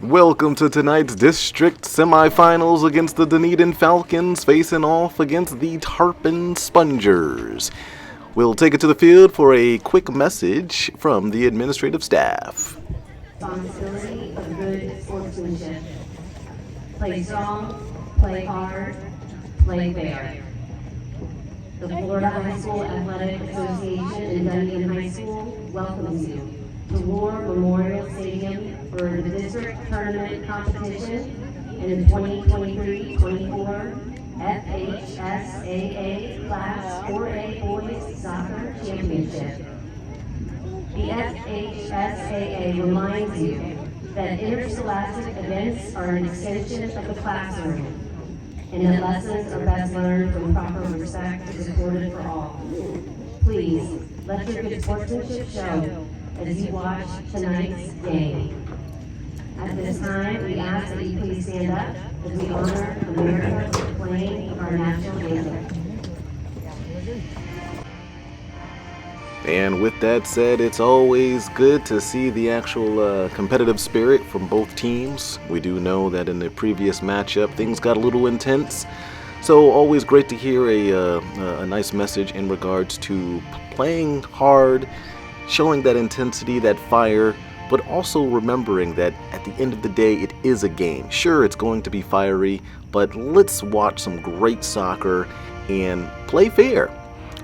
Welcome to tonight's district semifinals against the Dunedin Falcons facing off against the Tarpon Spongers. We'll take it to the field for a quick message from the administrative staff. Responsibility of good sportsmanship. Play strong, play hard, play fair. The Florida High School Athletic Association in Dunedin High School welcomes you to War Memorial Stadium for the district tournament competition in the 2023-24 FHSAA Class 4A Boys Soccer Championship. The FHSAA reminds you that interscholastic events are an extension of the classroom, and that lessons are best learned when proper respect is accorded for all. Please, let your good sportsmanship show as you watch tonight's game. At this time, we ask that you please stand up as we honor America with the playing of our national anthem. And with that said, it's always good to see the actual competitive spirit from both teams. We do know that in the previous matchup, things got a little intense. So always great to hear a nice message in regards to playing hard, showing that intensity, that fire, but also remembering that at the end of the day, it is a game. Sure, it's going to be fiery, but let's watch some great soccer and play fair.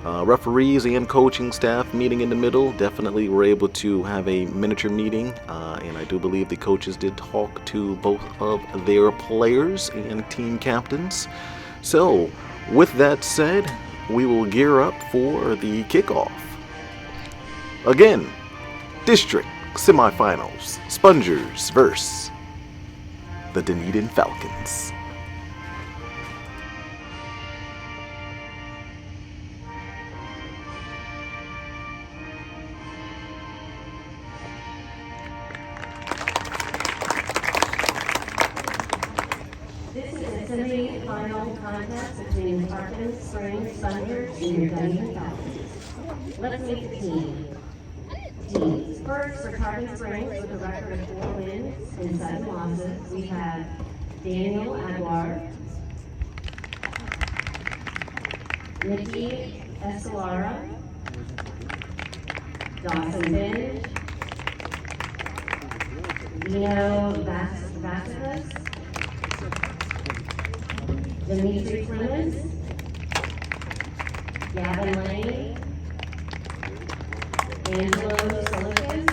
Referees and coaching staff meeting in the middle definitely were able to have a miniature meeting, and I do believe the coaches did talk to both of their players and team captains. So with that said, we will gear up for the kickoff. Again, district semifinals, Spongers versus the Dunedin Falcons. This is a semi-final contest between Tarpon Spongers and your Dunedin Falcons. Let's meet the teams. First, for Tarpon Springs, with a record of 4 wins and 7 losses, we have Daniel Aguilar, Nikki Escalara, Dawson Binge, Dino Vasquez, Dimitri Clemens, Gavin Lane, Angelo Solikis,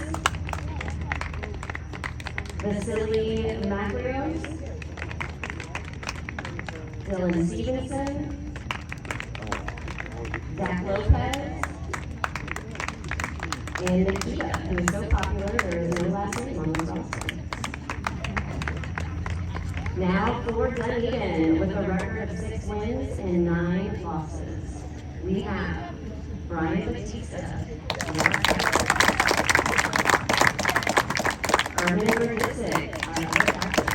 Vasily Makarios, Dylan Stevenson, Zach Lopez, and Nikita, who is so popular there is no last name on the roster. Now for Dunedin, with a record of 6 wins and 9 losses, we have Brian Batista, Armin Verdisic, our other captain,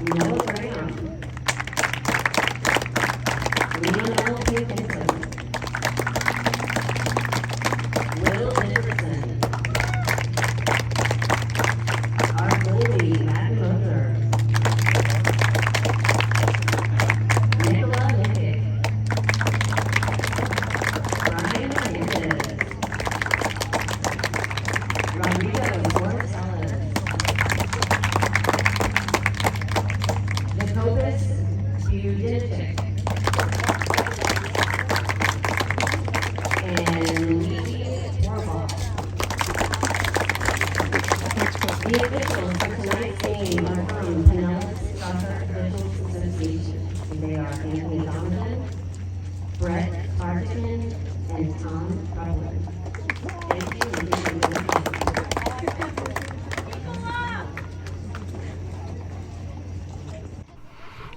Noah Brown, Lionel Pinkinson, Will Henderson, our goalie, Matt Mother, Nicola Nikic, Ryan Sanchez, Rodrigo Bortales, Jacobus Budinchik, and Luigi Warbaugh. The officials for tonight's game are from Pinellas Soccer Officials Association. They are Anthony Donovan, Brett Hartigan, and Tom Rutland. Thank you.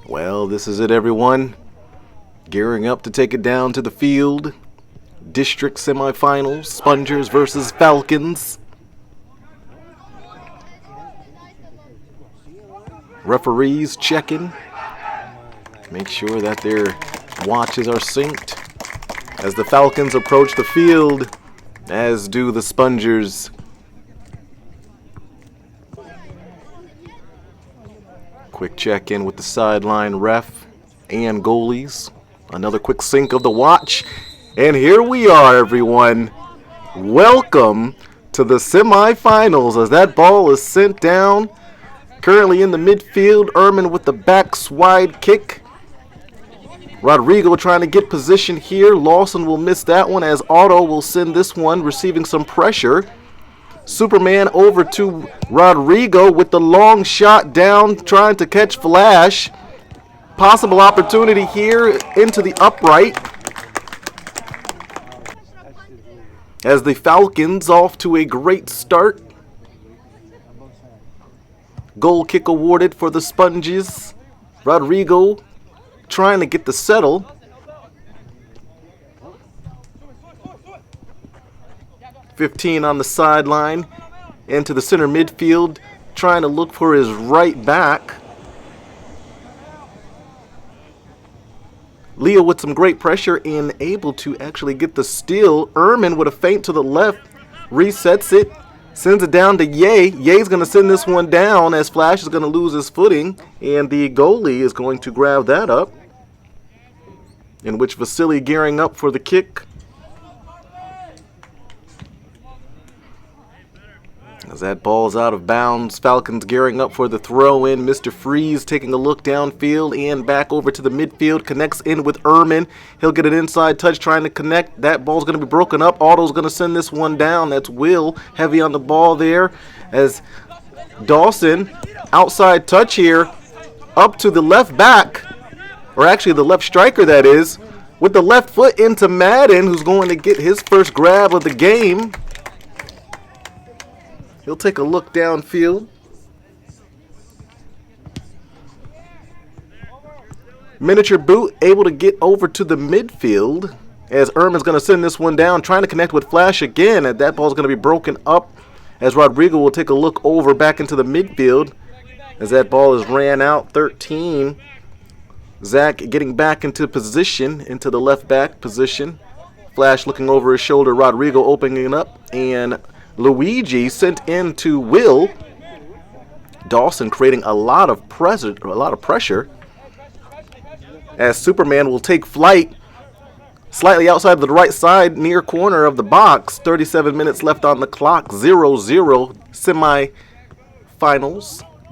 Well, this is it, everyone. Gearing up to take it down to the field. District semifinals, Spongers versus Falcons. Referees checking. Make sure that their watches are synced as the Falcons approach the field, as do the Spongers. Quick check-in with the sideline ref and goalies. Another quick sync of the watch. And here we are, everyone. Welcome to the semifinals as that ball is sent down. Currently in the midfield, Ehrman with the back slide kick. Rodrigo trying to get position here. Lawson will miss that one as Otto will send this one, receiving some pressure. Superman over to Rodrigo with the long shot down, trying to catch Flash. Possible opportunity here into the upright. As the Falcons off to a great start. Goal kick awarded for the Sponges. Rodrigo trying to get the settle. .15 on the sideline. Into the center midfield. Trying to look for his right back. Leo with some great pressure and able to actually get the steal. Ehrman with a feint to the left. Resets it. Sends it down to Ye. Ye's going to send this one down as Flash is going to lose his footing. And the goalie is going to grab that up. In which Vasily gearing up for the kick. As that ball's out of bounds, Falcons gearing up for the throw-in. Mr. Freeze taking a look downfield and back over to the midfield. Connects in with Ehrman. He'll get an inside touch trying to connect. That ball's going to be broken up. Otto's going to send this one down. That's Will heavy on the ball there. As Dawson, outside touch here, up to the left back. Or actually the left striker, that is. With the left foot into Madden, who's going to get his first grab of the game. He'll take a look downfield. Miniature boot able to get over to the midfield as Ehrman's going to send this one down, trying to connect with Flash again. And that ball's going to be broken up as Rodrigo will take a look over back into the midfield as that ball is ran out. 13. Zach getting back into position, into the left back position. Flash looking over his shoulder. Rodrigo opening up and Luigi sent in to Will. Dawson creating a lot of pressure. As Superman will take flight slightly outside of the right side near corner of the box. 37 minutes left on the clock. 0-0 semi-finals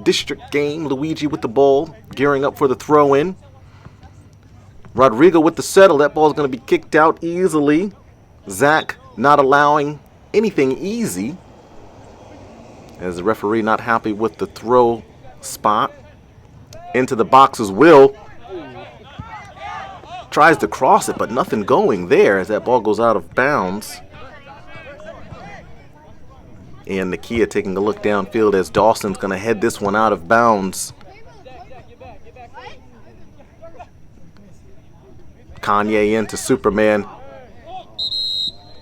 district game. Luigi with the ball gearing up for the throw-in. Rodrigo with the settle. That ball is going to be kicked out easily. Zach not allowing anything easy as the referee not happy with the throw spot. Into the box as Will tries to cross it, but nothing going there as that ball goes out of bounds. And Nakia taking a look downfield as Dawson's going to head this one out of bounds. Kanye into Superman.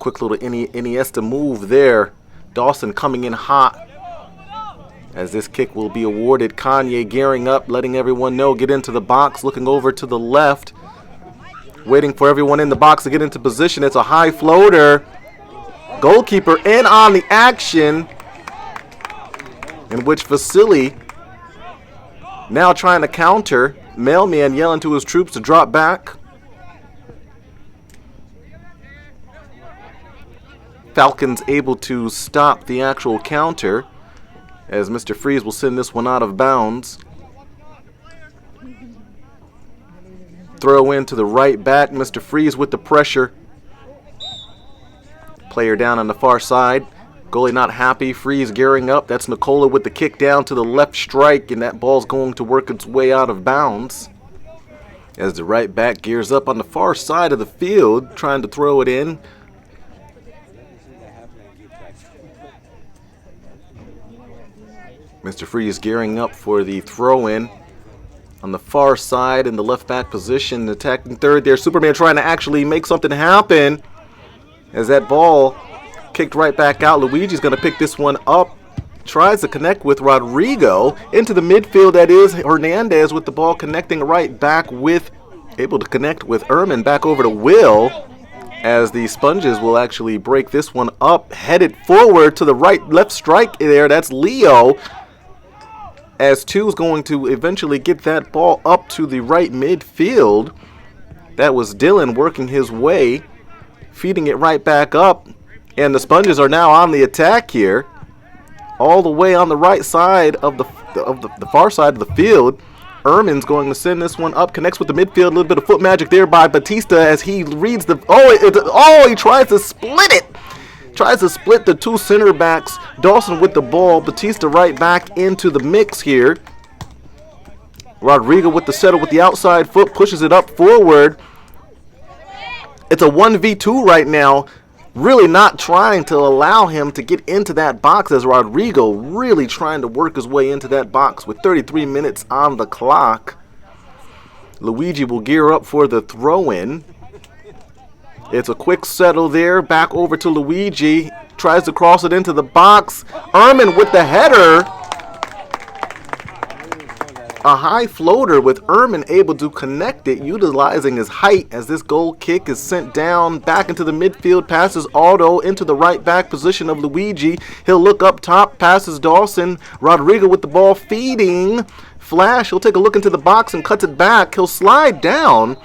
Quick little Iniesta move there. Dawson coming in hot as this kick will be awarded. Kanye gearing up, letting everyone know, get into the box, looking over to the left. Waiting for everyone in the box to get into position. It's a high floater. Goalkeeper in on the action, in which Vasily now trying to counter. Mailman yelling to his troops to drop back. Falcons able to stop the actual counter as Mr. Freeze will send this one out of bounds. Throw in to the right back. Mr. Freeze with the pressure. Player down on the far side. Goalie not happy. Freeze gearing up. That's Nicola with the kick down to the left strike, and that ball's going to work its way out of bounds as the right back gears up on the far side of the field, trying to throw it in. Mr. Freeze gearing up for the throw-in on the far side in the left back position, attacking third there. Superman trying to actually make something happen as that ball kicked right back out. Luigi's going to pick this one up. Tries to connect with Rodrigo into the midfield. That is Hernandez with the ball connecting right back with, able to connect with Ehrman back over to Will. As the Sponges will actually break this one up, headed forward to the right, left strike there. That's Leo. as Two's going to eventually get that ball up to the right midfield. That was Dylan working his way, feeding it right back up, and the Sponges are now on the attack here, all the way on the right side of the far side of the field. Ehrman's going to send this one up, connects with the midfield, a little bit of foot magic there by Batista as he reads the, he tries to split it. Tries to split the two center backs. Dawson with the ball, Batista right back into the mix here. Rodrigo with the settle with the outside foot, pushes it up forward. It's a 1v2 right now. Really not trying to allow him to get into that box, as Rodrigo really trying to work his way into that box with 33 minutes on the clock. Luigi will gear up for the throw-in. It's a quick settle there, back over to Luigi. Tries to cross it into the box. Ehrman with the header. A high floater with Ehrman able to connect it, utilizing his height as this goal kick is sent down back into the midfield, passes Aldo into the right back position of Luigi. He'll look up top, passes Dawson. Rodrigo with the ball feeding. Flash, he'll take a look into the box and cuts it back. He'll slide down,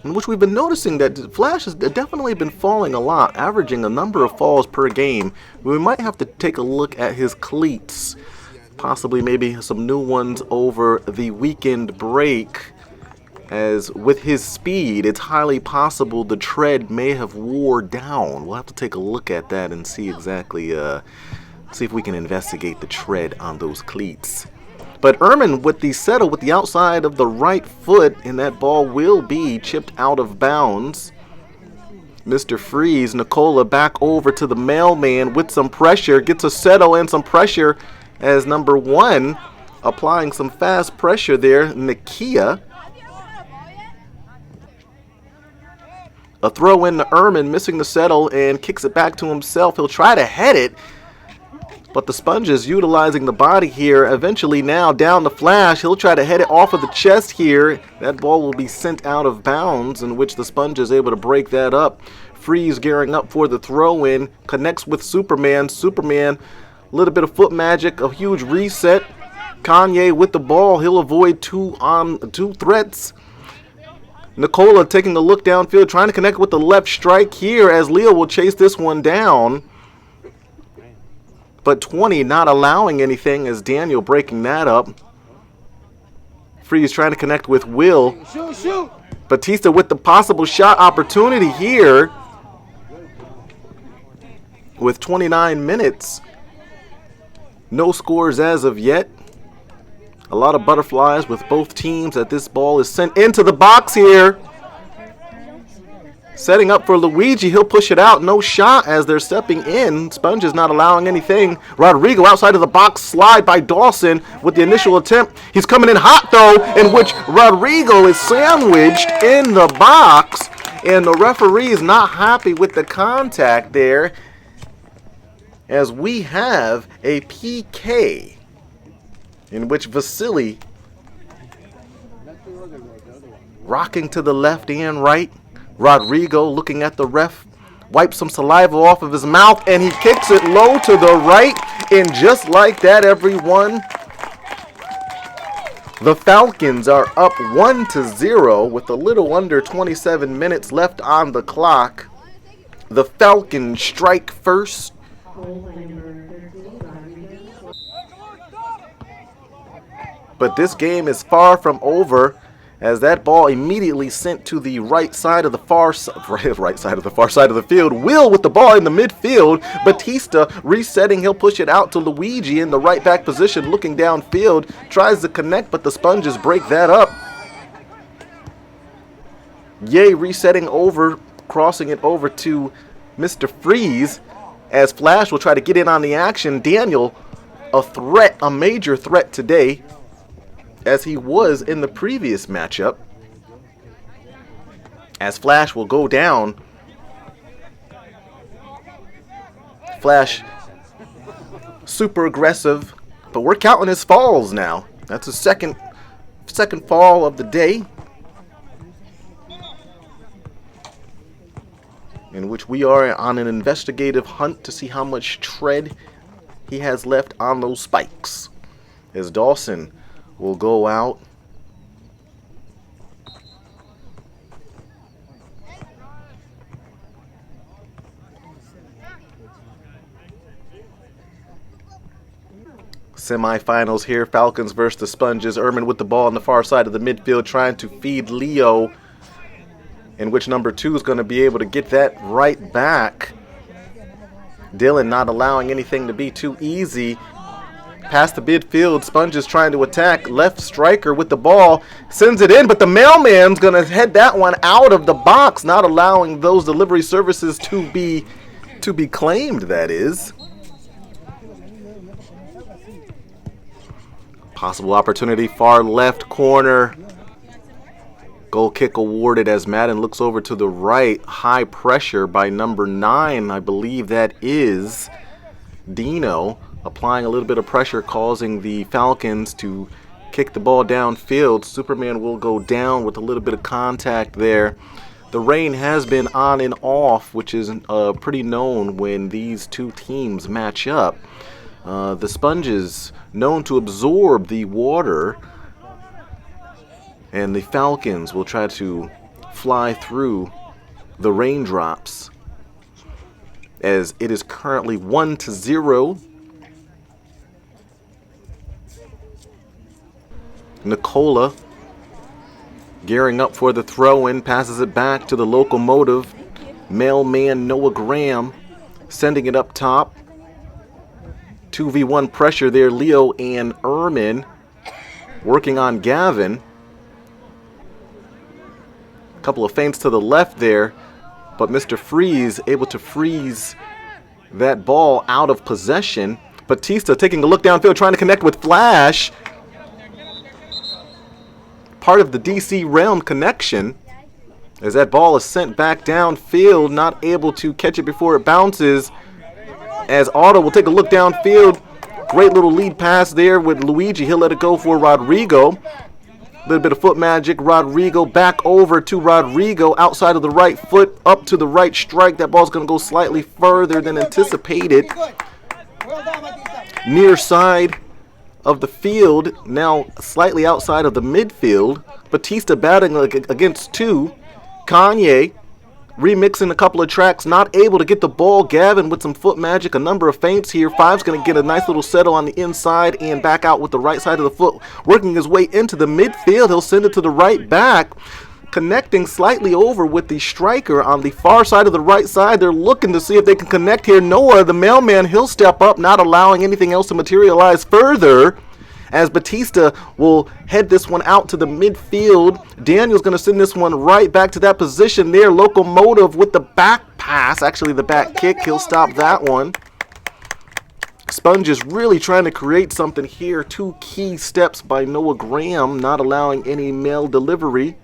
in which we've been noticing that Flash has definitely been falling a lot, averaging a number of falls per game. We might have to take a look at his cleats. Possibly maybe some new ones over the weekend break, as with his speed, it's highly possible the tread may have wore down. We'll have to take a look at that and see exactly, see if we can investigate the tread on those cleats. But Ehrman with the settle with the outside of the right foot, and that ball will be chipped out of bounds. Mr. Freeze, Nicola back over to the mailman with some pressure, gets a settle and some pressure, as number 1 applying some fast pressure there, Nakia. A throw in to Ehrman, missing the settle and kicks it back to himself. He'll try to head it, but the Sponges utilizing the body here. Eventually now down the Flash. He'll try to head it off of the chest here. That ball will be sent out of bounds, in which the Sponges able to break that up. Freeze gearing up for the throw in, connects with Superman. Superman, a little bit of foot magic, a huge reset. Kanye with the ball. He'll avoid two threats. Nicola taking a look downfield, trying to connect with the left strike here, as Leo will chase this one down. But 20 not allowing anything, as Daniel breaking that up. Freeze trying to connect with Will. Shoot. Batista with the possible shot opportunity here. With 29 minutes. No scores as of yet. A lot of butterflies with both teams as this ball is sent into the box here. Setting up for Luigi. He'll push it out. No shot as they're stepping in. Sponges not allowing anything. Rodrigo outside of the box. Slide by Dawson with the initial attempt. He's coming in hot though, in which Rodrigo is sandwiched in the box. And the referee is not happy with the contact there, as we have a PK in which Vasily rocking to the left and right. Rodrigo looking at the ref, wipes some saliva off of his mouth, and he kicks it low to the right. And just like that, everyone, the Falcons are up 1-0 with a little under 27 minutes left on the clock. The Falcons strike first. But this game is far from over, as that ball immediately sent to the right side of the far side of the field. Will with the ball in the midfield. Batista resetting. He'll push it out to Luigi in the right back position, looking downfield. Tries to connect, but the Sponges break that up. Ye resetting over, crossing it over to Mr. Freeze, as Flash will try to get in on the action. Daniel, a major threat today, as he was in the previous matchup, as Flash will go down. Flash super aggressive, but we're counting his falls now. That's his second fall of the day, in which we are on an investigative hunt to see how much tread he has left on those spikes. As Dawson will go out. Semifinals here, Falcons versus the Sponges. Ehrman with the ball on the far side of the midfield trying to feed Leo, in which number 2 is going to be able to get that right back. Dylan not allowing anything to be too easy. Past the midfield, Sponges trying to attack. Left striker with the ball, sends it in, but the mailman's going to head that one out of the box, not allowing those delivery services to be claimed, that is. Possible opportunity, far left corner. Goal kick awarded as Madden looks over to the right. High pressure by number 9, I believe that is Dino, applying a little bit of pressure, causing the Falcons to kick the ball downfield. Superman will go down with a little bit of contact there. The rain has been on and off, which is pretty known when these two teams match up. The Sponges known to absorb the water, and the Falcons will try to fly through the raindrops, as it is currently 1-0. Nicola gearing up for the throw-in, passes it back to the locomotive. Mailman Noah Graham sending it up top. 2v1 pressure there, Leo and Ehrman working on Gavin. Couple of feints to the left there, but Mr. Freeze able to freeze that ball out of possession. Batista taking a look downfield, trying to connect with Flash. Part of the DC Realm connection, as that ball is sent back downfield, not able to catch it before it bounces. As Otto will take a look downfield. Great little lead pass there with Luigi. He'll let it go for Rodrigo. A little bit of foot magic. Rodrigo back over to Rodrigo. Outside of the right foot. Up to the right strike. That ball's going to go slightly further than anticipated. Near side of the field. Now slightly outside of the midfield. Batista batting against 2. Kanye remixing a couple of tracks, not able to get the ball. Gavin with some foot magic, a number of feints here. Five's going to get a nice little settle on the inside and back out with the right side of the foot, working his way into the midfield. He'll send it to the right back, connecting slightly over with the striker on the far side of the right side. They're looking to see if they can connect here. Noah, the mailman, he'll step up, not allowing anything else to materialize further, as Batista will head this one out to the midfield. Daniel's going to send this one right back to that position there. Locomotive with the back pass, actually the back kick. He'll stop that one. Sponges really trying to create something here. 2 key steps by Noah Graham, not allowing any mail delivery.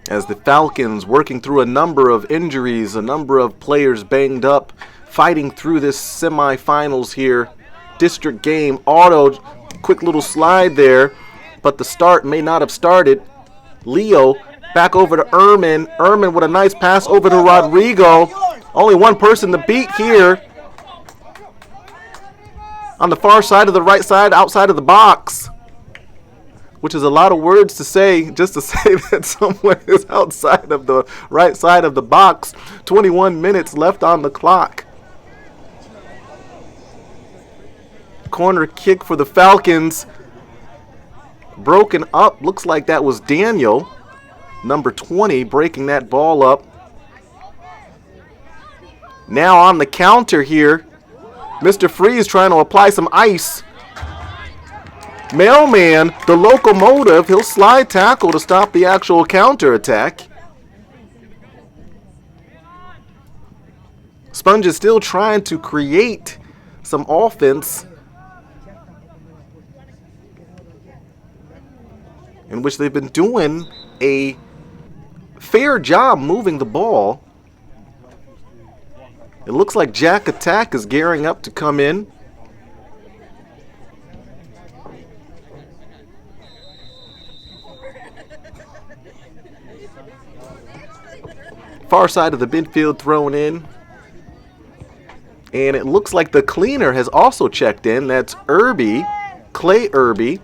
As the Falcons working through a number of injuries, a number of players banged up, fighting through this semifinals here. District game. Otto, quick little slide there, but the start may not have started. Leo back over to Ehrman. Ehrman with a nice pass over to Rodrigo. Only one person to beat here. On the far side of the right side, outside of the box. Which is a lot of words to say, just to say that someone is outside of the right side of the box. 21 minutes left on the clock. Corner kick for the Falcons. Broken up. Looks like that was Daniel, number 20, breaking that ball up. Now on the counter here, Mr. Freeze trying to apply some ice. Mailman, the locomotive, he'll slide tackle to stop the actual counter attack. Sponge is still trying to create some offense, in which they've been doing a fair job moving the ball. It looks like Jack Attack is gearing up to come in. far side of the midfield thrown in. And it looks like the cleaner has also checked in. That's Clay Irby.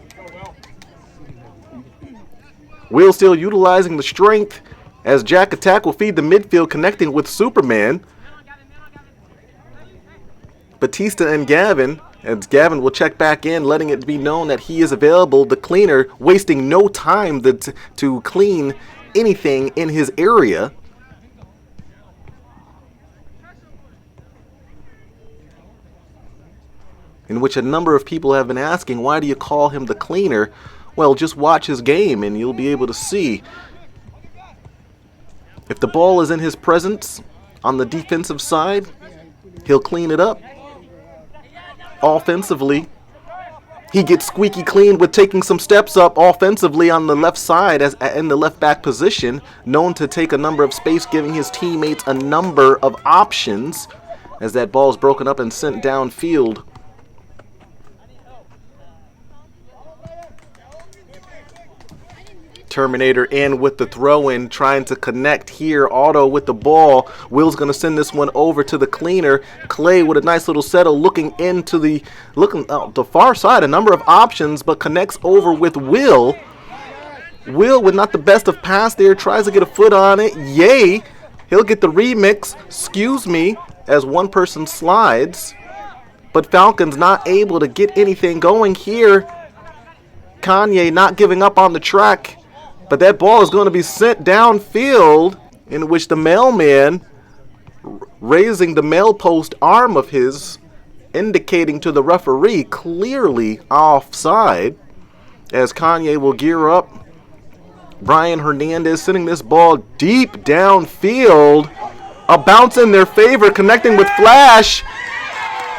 Will still utilizing the strength as Jack Attack will feed the midfield, connecting with Superman. Batista and Gavin, as Gavin will check back in, letting it be known that he is available. The cleaner wasting no time to clean anything in his area. In which a number of people have been asking, why do you call him the cleaner? Well, just watch his game and you'll be able to see. If the ball is in his presence on the defensive side, he'll clean it up. Offensively, he gets squeaky clean with taking some steps up offensively on the left side as in the left back position, known to take a number of space, giving his teammates a number of options as that ball is broken up and sent downfield. Terminator in with the throw-in, trying to connect here. Otto with the ball. Will's going to send this one over to the cleaner. Clay with a nice little settle, looking the far side. A number of options, but connects over with Will. Will with not the best of pass there. Tries to get a foot on it. Yay! He'll get the remix. Excuse me, as one person slides. But Falcons not able to get anything going here. Kanye not giving up on the track. But that ball is going to be sent downfield, in which the mailman raising the mail post arm of his, indicating to the referee clearly offside, as Kanye will gear up. Brian Hernandez sending this ball deep downfield. A bounce in their favor, connecting with Flash.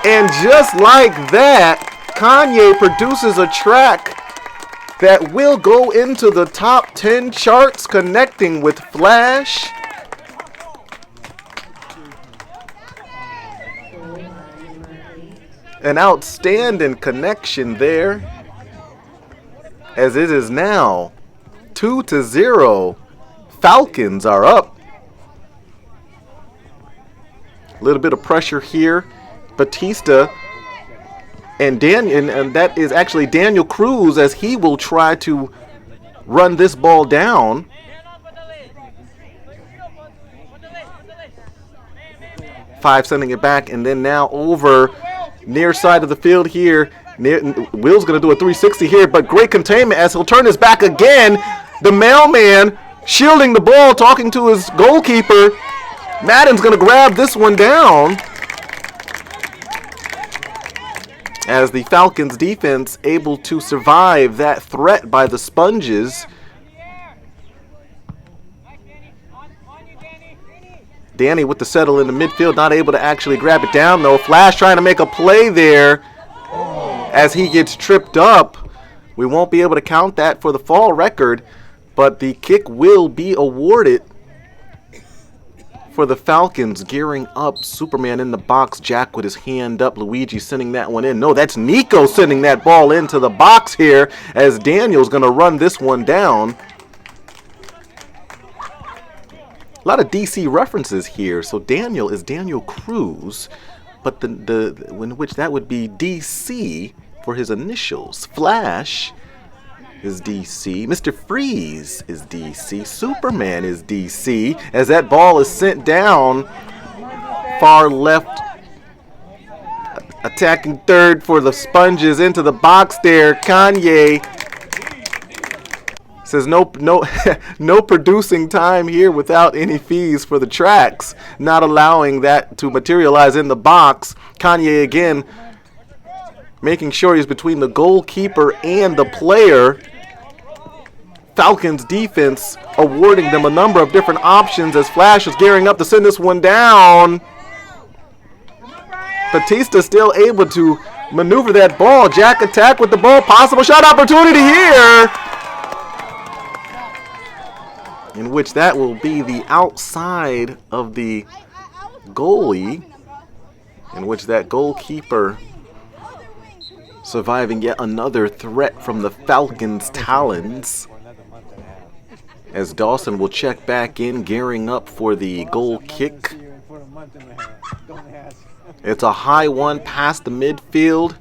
And just like that, Kanye produces a track that will go into the top 10 charts, connecting with Flash. An outstanding connection there, as it is now 2-0. Falcons are up. A little bit of pressure here. Batista and that is actually Daniel Cruz, as he will try to run this ball down. Five sending it back, and then now over near side of the field here. Will's going to do a 360 here, but great containment as he'll turn his back again. The mailman shielding the ball, talking to his goalkeeper. Madden's going to grab this one down, as the Falcons defense able to survive that threat by the Sponges. Danny with the settle in the midfield, not able to actually grab it down though. Flash trying to make a play there as he gets tripped up. We won't be able to count that for the fall record, but the kick will be awarded for the Falcons. Gearing up, Superman in the box, Jack with his hand up, Luigi sending that one in. No, that's Nico sending that ball into the box here, as Daniel's going to run this one down. A lot of DC references here. So Daniel is Daniel Cruz, but in which that would be DC for his initials. Flash is DC. Mr. Freeze is DC. Superman is DC. As that ball is sent down, far left, attacking third for the Sponges into the box there. Kanye says no producing time here without any fees for the tracks, not allowing that to materialize in the box. Kanye again making sure he's between the goalkeeper and the player. Falcons defense awarding them a number of different options as Flash is gearing up to send this one down. Batista still able to maneuver that ball. Jack Attack with the ball. Possible shot opportunity here, in which that will be the outside of the goalie, in which that goalkeeper surviving yet another threat from the Falcons' talons. As Dawson will check back in, gearing up for the goal kick. It's a high one past the midfield.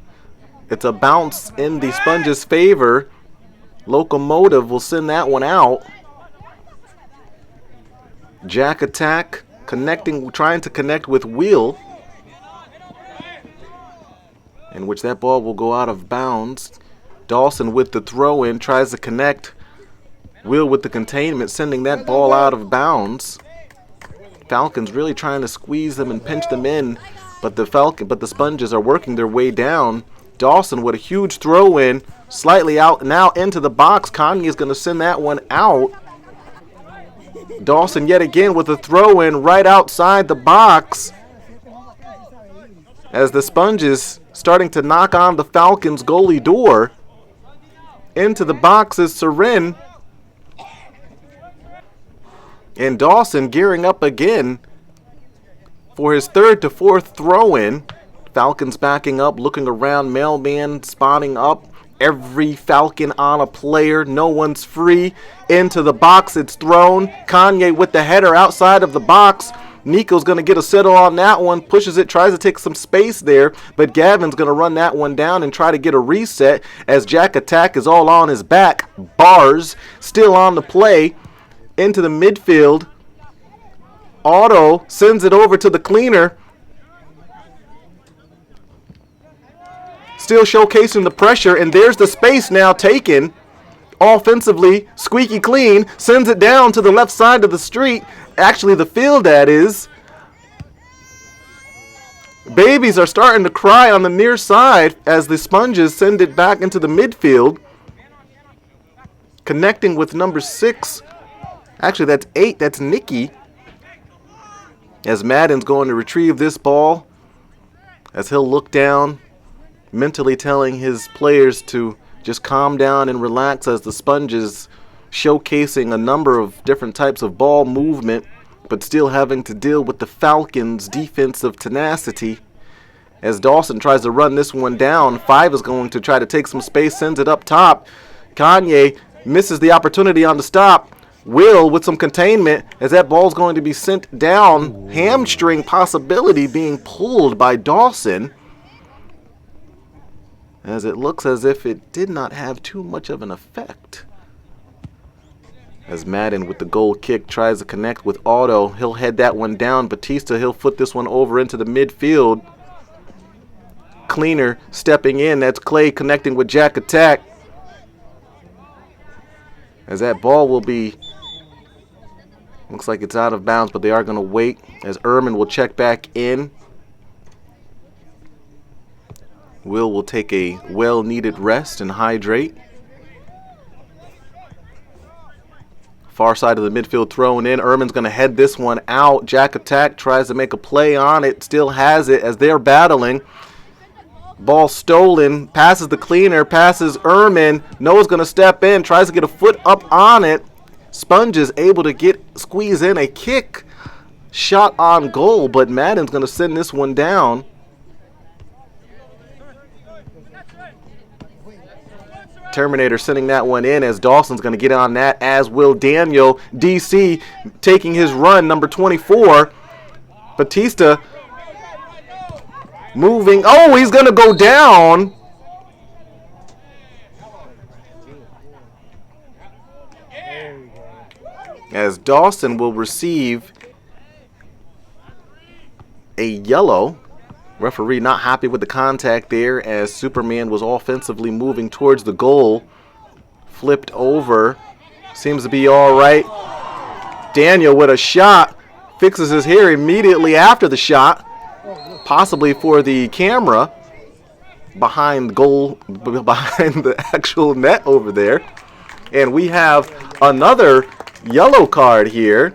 It's a bounce in the Sponges' favor. Locomotive will send that one out. Jack attack, trying to connect with Wheel, in which that ball will go out of bounds. Dawson with the throw in, tries to connect. Wheel with the containment, sending that ball out of bounds. Falcons really trying to squeeze them and pinch them in, but the Sponges are working their way down. Dawson with a huge throw in, slightly out now into the box. Kanye is going to send that one out. Dawson yet again with a throw in right outside the box, as the Sponges starting to knock on the Falcons' goalie door. Into the box is Seren. And Dawson gearing up again for his third to fourth throw-in. Falcons backing up, looking around, mailman spawning up. Every Falcon on a player, no one's free. Into the box it's thrown. Kanye with the header outside of the box. Nico's going to get a settle on that one, pushes it, tries to take some space there, but Gavin's going to run that one down and try to get a reset as Jack attack is all on his back. Bars still on the play. Into the midfield. Otto sends it over to the cleaner. Still showcasing the pressure, and there's the space now taken. Offensively, squeaky clean, sends it down to the left side of the street. Actually, the field, that is. Babies are starting to cry on the near side as the Sponges send it back into the midfield. Connecting with number 6. Actually, that's 8. That's Nikki. As Madden's going to retrieve this ball, as he'll look down, mentally telling his players to just calm down and relax, as the Sponges showcasing a number of different types of ball movement, but still having to deal with the Falcons' defensive tenacity. As Dawson tries to run this one down, 5 is going to try to take some space, sends it up top. Kanye misses the opportunity on the stop. Will with some containment, as that ball's going to be sent down. Hamstring possibility being pulled by Dawson, as it looks as if it did not have too much of an effect. As Madden with the goal kick tries to connect with Otto, he'll head that one down. Batista, he'll foot this one over into the midfield. Cleaner stepping in, that's Clay connecting with Jack attack. As that ball will be, looks like it's out of bounds, but they are going to wait as Ehrman will check back in. Will take a well-needed rest and hydrate. Far side of the midfield thrown in. Ehrman's going to head this one out. Jack attack tries to make a play on it. Still has it as they're battling. Ball stolen. Passes the cleaner. Passes Ehrman. Noah's going to step in. Tries to get a foot up on it. Sponges able to squeeze in a kick. Shot on goal, but Madden's going to send this one down. Terminator sending that one in, as Dawson's going to get on that, as will Daniel. DC taking his run, number 24. Batista moving. Oh, he's going to go down. As Dawson will receive a yellow. Referee not happy with the contact there, as Superman was offensively moving towards the goal. Flipped over. Seems to be all right. Daniel with a shot. Fixes his hair immediately after the shot. Possibly for the camera. Behind the actual net over there. And we have another yellow card here,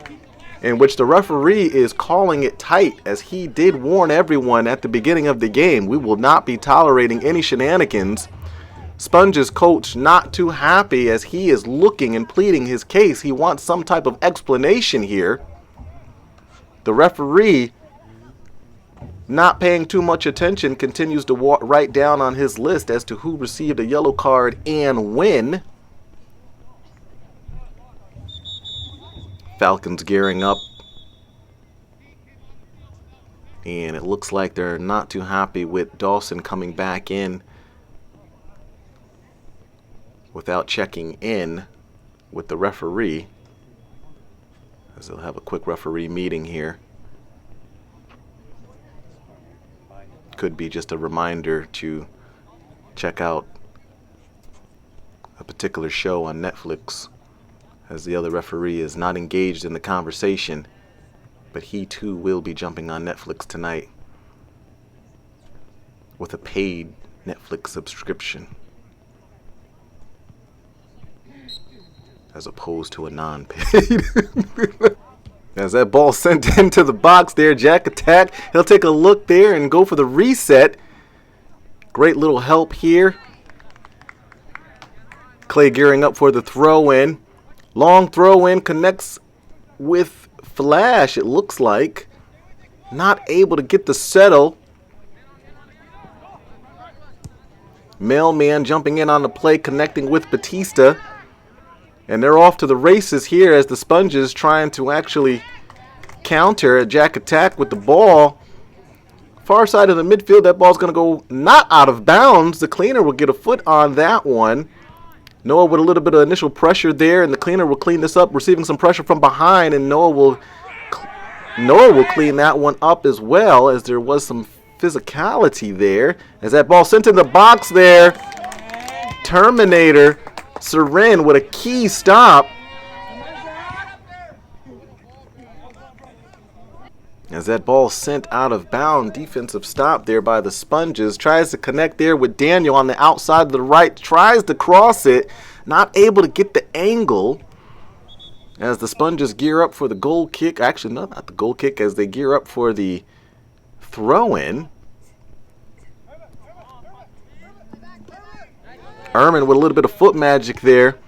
in which the referee is calling it tight, as he did warn everyone at the beginning of the game. We will not be tolerating any shenanigans. Sponge's coach not too happy, as he is looking and pleading his case. He wants some type of explanation here. The referee, not paying too much attention, continues to write down on his list as to who received a yellow card and when. Falcons gearing up. And it looks like they're not too happy with Dawson coming back in without checking in with the referee, as they'll have a quick referee meeting here. Could be just a reminder to check out a particular show on Netflix, as the other referee is not engaged in the conversation, but he too will be jumping on Netflix tonight with a paid Netflix subscription as opposed to a non-paid. As that ball sent into the box there, Jack attack. He'll take a look there and go for the reset. Great little help here. Clay gearing up for the throw-in. Long throw-in connects with Flash, it looks like. Not able to get the settle. Mailman jumping in on the play, connecting with Batista. And they're off to the races here as the Sponges trying to actually counter a Jack attack with the ball. Far side of the midfield, that ball's going to go not out of bounds. The cleaner will get a foot on that one. Noah with a little bit of initial pressure there, and the cleaner will clean this up, receiving some pressure from behind, and Noah will clean that one up as well, as there was some physicality there. As that ball sent in the box there, Terminator Seren with a key stop. As that ball sent out of bounds, defensive stop there by the Sponges. Tries to connect there with Daniel on the outside of the right. Tries to cross it. Not able to get the angle. As the Sponges gear up for the goal kick. Actually, no, not the goal kick. As they gear up for the throw-in. Ehrman with a little bit of foot magic there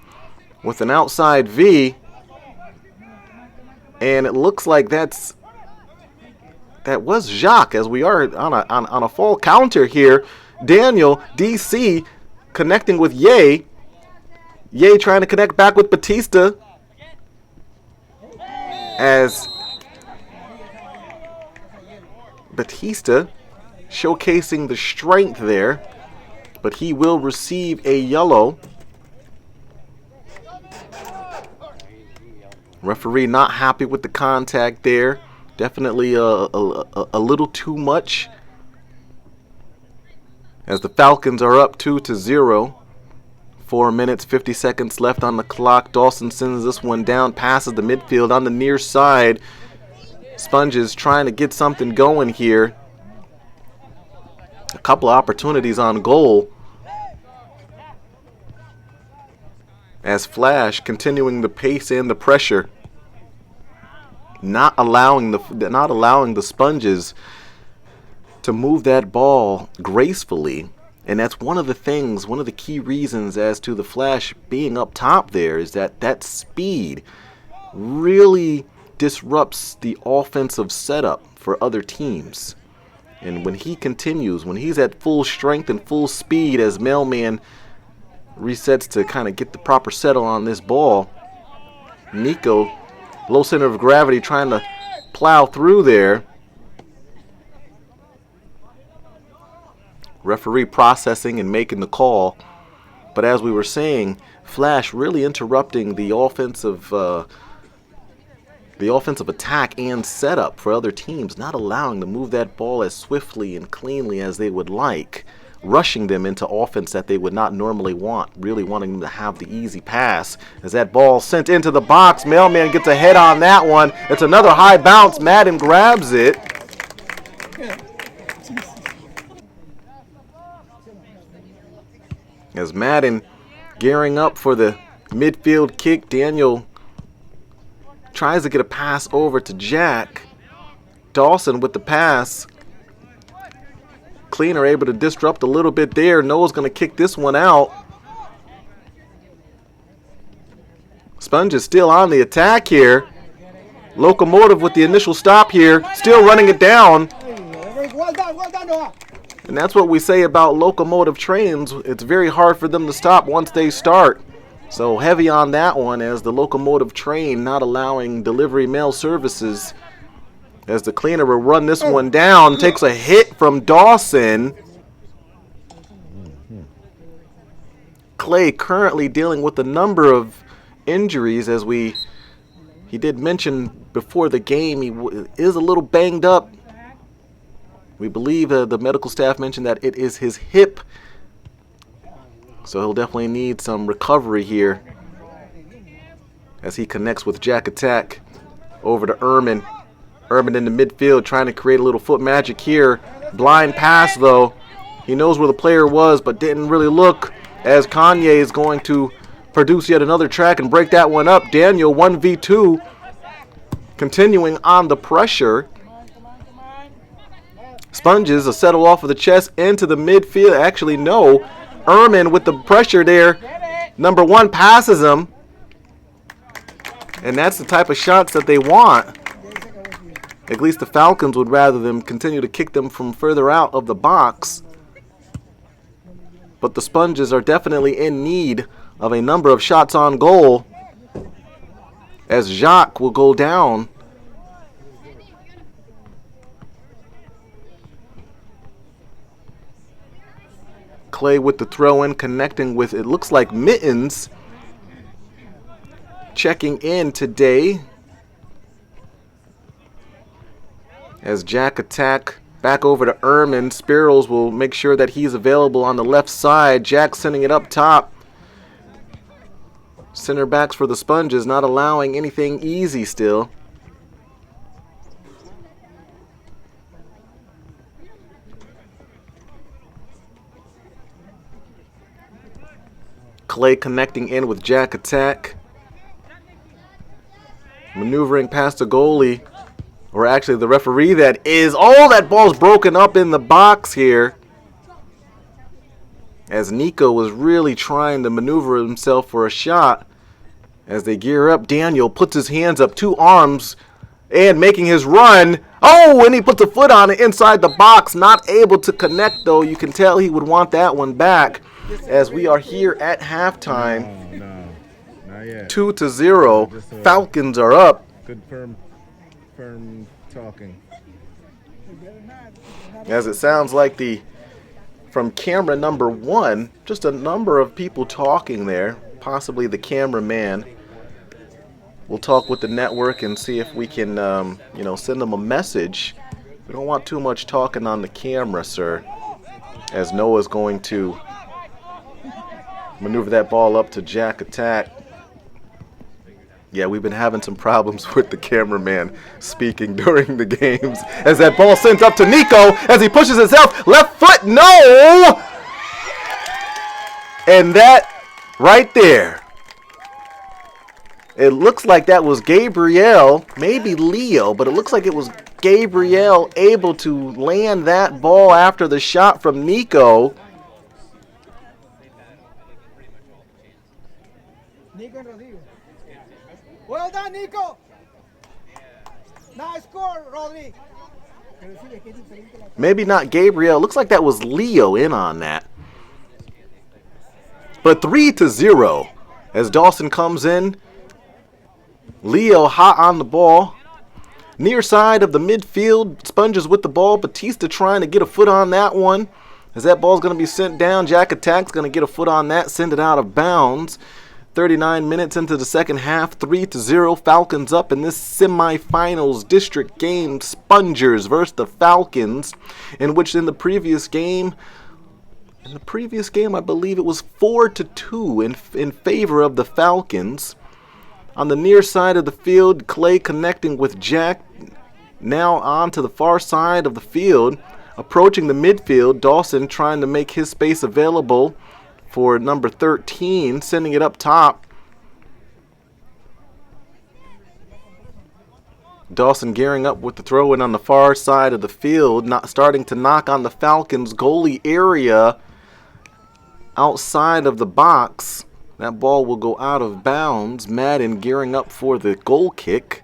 with an outside V. And it looks like that was Jacques, as we are on a full counter here. Daniel, DC, connecting with Ye. Ye trying to connect back with Batista. As Batista showcasing the strength there. But he will receive a yellow. Referee not happy with the contact there. Definitely a little too much. As the Falcons are up 2-0. 4 minutes, 50 seconds left on the clock. Dawson sends this one down, passes the midfield on the near side. Sponges trying to get something going here. A couple of opportunities on goal. As Flash continuing the pace and the pressure, not allowing the Sponges to move that ball gracefully. And that's one of the key reasons as to the Flash being up top there, is that speed really disrupts the offensive setup for other teams. And when he's at full strength and full speed, as Mailman resets to kind of get the proper settle on this ball, Nico, low center of gravity, trying to plow through there. Referee processing and making the call. But as we were saying, Flash really interrupting the offensive attack and setup for other teams, not allowing them to move that ball as swiftly and cleanly as they would like, rushing them into offense that they would not normally want, really wanting them to have the easy pass. As that ball sent into the box, Mailman gets a head on that one. It's another high bounce. Madden grabs it. As Madden gearing up for the midfield kick, Daniel tries to get a pass over to Jack. Dawson with the pass. Cleaner able to disrupt a little bit there. Noah's going to kick this one out. Sponge is still on the attack here. Locomotive with the initial stop here. Still running it down. And that's what we say about locomotive trains. It's very hard for them to stop once they start. So heavy on that one as the locomotive train not allowing delivery mail services. As the cleaner will run this one down, takes a hit from Dawson. Clay currently dealing with a number of injuries, as he did mention before the game he is a little banged up. We believe the medical staff mentioned that it is his hip, so he'll definitely need some recovery here as he connects with Jack Attack over to Ehrman. Ehrman in the midfield trying to create a little foot magic here. Blind pass though. He knows where the player was but didn't really look, as Kanye is going to produce yet another track and break that one up. Daniel 1v2 continuing on the pressure. Sponges a settle off of the chest into the midfield. Actually no. Ehrman with the pressure there. Number 1 passes him. And that's the type of shots that they want. At least the Falcons would rather them continue to kick them from further out of the box. But the Sponges are definitely in need of a number of shots on goal, as Jacques will go down. Clay with the throw in, connecting with, it looks like Mittens, checking in today. As Jack Attack back over to Ehrman. Spirals will make sure that he's available on the left side. Jack sending it up top. Center backs for the Sponges not allowing anything easy still. Clay connecting in with Jack Attack. Maneuvering past the goalie. Or actually the referee that is. Oh, that ball's broken up in the box here. As Nico was really trying to maneuver himself for a shot. As they gear up, Daniel puts his hands up, 2 arms, and making his run. Oh, and he puts a foot on it inside the box. Not able to connect, though. You can tell he would want that one back. As we are here at halftime. No, not yet. 2-0. Falcons are up. Good firm talking. As it sounds like from camera number 1, just a number of people talking there, possibly the cameraman. We'll talk with the network and see if we can, send them a message. We don't want too much talking on the camera, sir, as Noah's going to maneuver that ball up to Jack Attack. Yeah, we've been having some problems with the cameraman speaking during the games. As that ball sent up to Nico as he pushes himself. Left foot, no! And that right there. It looks like that was Gabriel, maybe Leo, but it looks like it was Gabriel able to land that ball after the shot from Nico. Well done, Nico. Nice score, Rodri. Maybe not Gabriel. Looks like that was Leo in on that. But 3-0 as Dawson comes in. Leo hot on the ball. Near side of the midfield. Sponges with the ball. Batista trying to get a foot on that one. As that ball's going to be sent down. Jack Attack's going to get a foot on that. Send it out of bounds. 39 minutes into the second half, 3-0, Falcons up in this semifinals district game, Spongers versus the Falcons, in which in the previous game I believe it was 4-2 in favor of the Falcons. On the near side of the field, Clay connecting with Jack, now on to the far side of the field, approaching the midfield, Dawson trying to make his space available for number 13, sending it up top. Dawson gearing up with the throw in on the far side of the field, starting to knock on the Falcons' goalie area outside of the box. That ball will go out of bounds. Madden gearing up for the goal kick.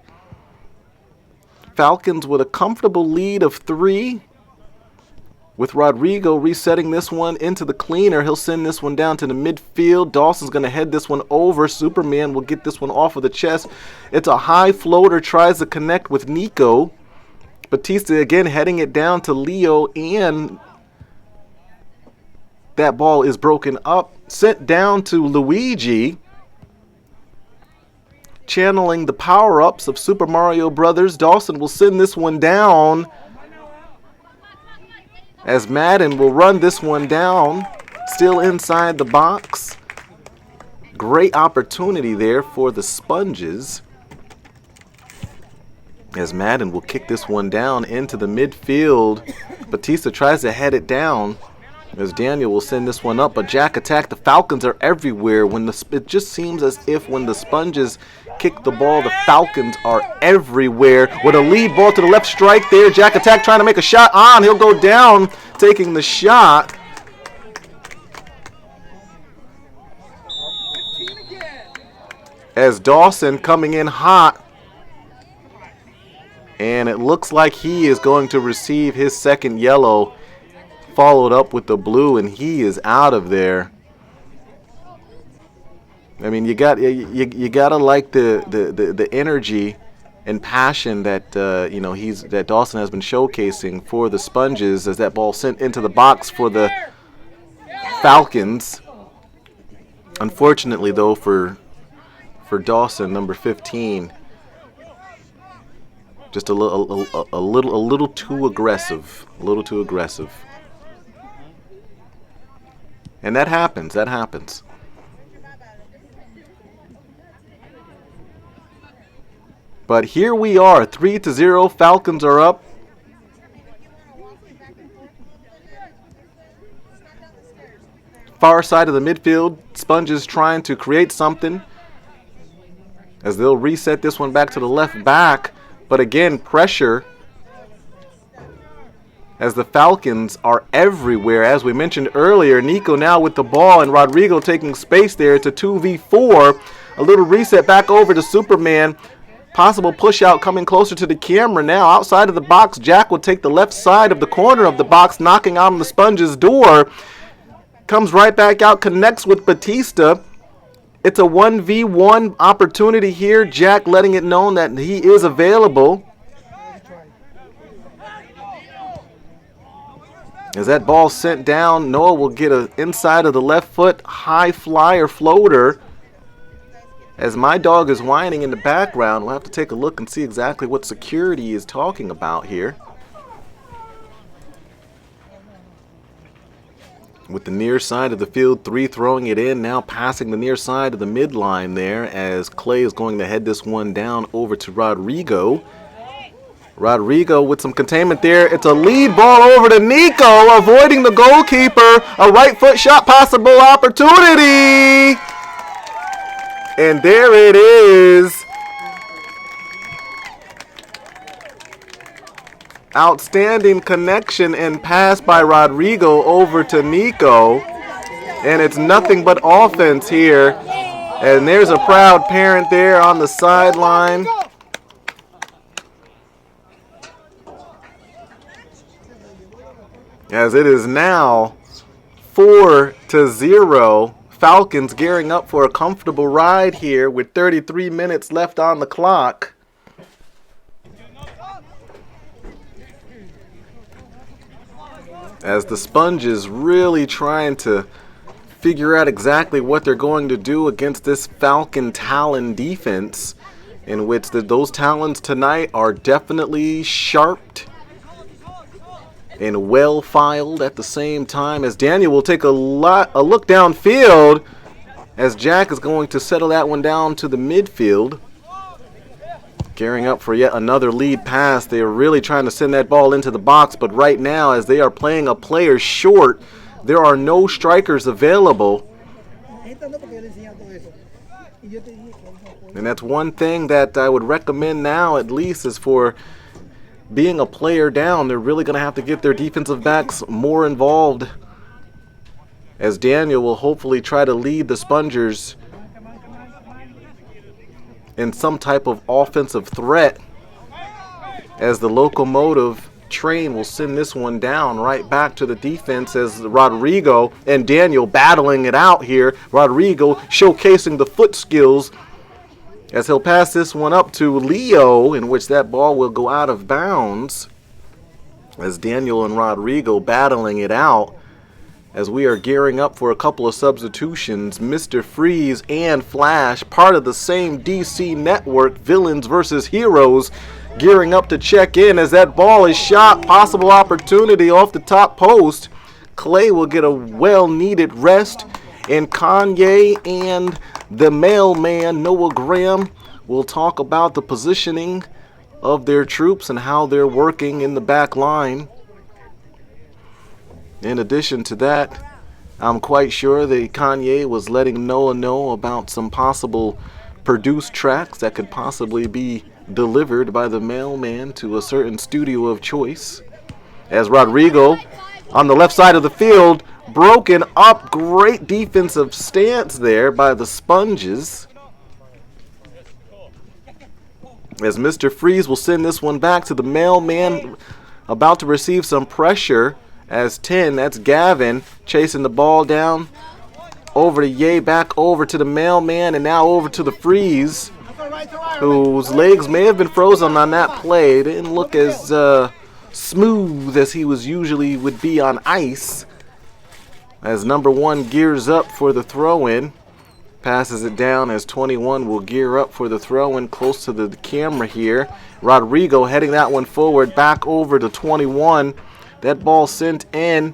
Falcons with a comfortable lead of 3. with Rodrigo resetting this one into the cleaner. He'll send this one down to the midfield. Dawson's going to head this one over. Superman will get this one off of the chest. It's a high floater, tries to connect with Nico. Batista again heading it down to Leo, and that ball is broken up. Sent down to Luigi. Channeling the power-ups of Super Mario Brothers. Dawson will send this one down, as Madden will run this one down, still inside the box. Great opportunity there for the Sponges, as Madden will kick this one down into the midfield. Batista tries to head it down, as Daniel will send this one up, but Jack attack. The Falcons are everywhere. It just seems as if when the Sponges kick the ball, the Falcons are everywhere. With a lead ball to the left strike there. Jack attack trying to make a shot on. He'll go down taking the shot. As Dawson coming in hot. And it looks like he is going to receive his second yellow, followed up with the blue, and he is out of there. I mean, you gotta like the energy and passion that that Dawson has been showcasing for the Sponges, as that ball sent into the box for the Falcons. Unfortunately, though, for Dawson, number 15, just a little too aggressive, and that happens. But here we are, 3-0. Falcons are up. Far side of the midfield, Sponges trying to create something, as they'll reset this one back to the left back. But again, pressure, as the Falcons are everywhere. As we mentioned earlier, Nico now with the ball and Rodrigo taking space there. It's a 2v4. A little reset back over to Superman. Possible push out coming closer to the camera now. Outside of the box, Jack will take the left side of the corner of the box, knocking on the Sponges' door. Comes right back out, connects with Batista. It's a 1v1 opportunity here. Jack letting it known that he is available. As that ball sent down, Noah will get an inside of the left foot high flyer floater. As my dog is whining in the background, we'll have to take a look and see exactly what security is talking about here. With the near side of the field, 3 throwing it in, now passing the near side of the midline there, as Clay is going to head this one down over to Rodrigo. Rodrigo with some containment there. It's a lead ball over to Nico, avoiding the goalkeeper. A right foot shot, possible opportunity. And there it is. Outstanding connection and pass by Rodrigo over to Nico. And it's nothing but offense here. And there's a proud parent there on the sideline. As it is now 4-0. Falcons gearing up for a comfortable ride here with 33 minutes left on the clock. As the Sponges really trying to figure out exactly what they're going to do against this Falcon Talon defense, in which those Talons tonight are definitely sharped and well filed at the same time, as Daniel will take a look downfield, as Jack is going to settle that one down to the midfield. Gearing up for yet another lead pass. They are really trying to send that ball into the box, but right now, as they are playing a player short, there are no strikers available. And that's one thing that I would recommend now, at least, is for being a player down, they're really going to have to get their defensive backs more involved, as Daniel will hopefully try to lead the Spongers in some type of offensive threat, as the locomotive Train will send this one down right back to the defense as Rodrigo and Daniel battling it out here. Rodrigo showcasing the foot skills as he'll pass this one up to Leo, in which that ball will go out of bounds. As Daniel and Rodrigo battling it out as we are gearing up for a couple of substitutions. Mr. Freeze and Flash, part of the same DC network, Villains versus Heroes, gearing up to check in as that ball is shot. Possible opportunity off the top post. Clay will get a well-needed rest, and Kanye and the mailman Noah Graham will talk about the positioning of their troops and how they're working in the back line. In addition to that, I'm quite sure that Kanye was letting Noah know about some possible produced tracks that could possibly be delivered by the mailman to a certain studio of choice. As Rodrigo on the left side of the field, broken up, great defensive stance there by the Sponges. As Mr. Freeze will send this one back to the mailman, about to receive some pressure. As 10, that's Gavin, chasing the ball down. Over to Ye, back over to the mailman, and now over to the Freeze, whose legs may have been frozen on that play. Didn't look as smooth as he usually would be on ice. As number 1 gears up for the throw-in. Passes it down as 21 will gear up for the throw-in close to the camera here. Rodrigo heading that one forward, back over to 21. That ball sent in.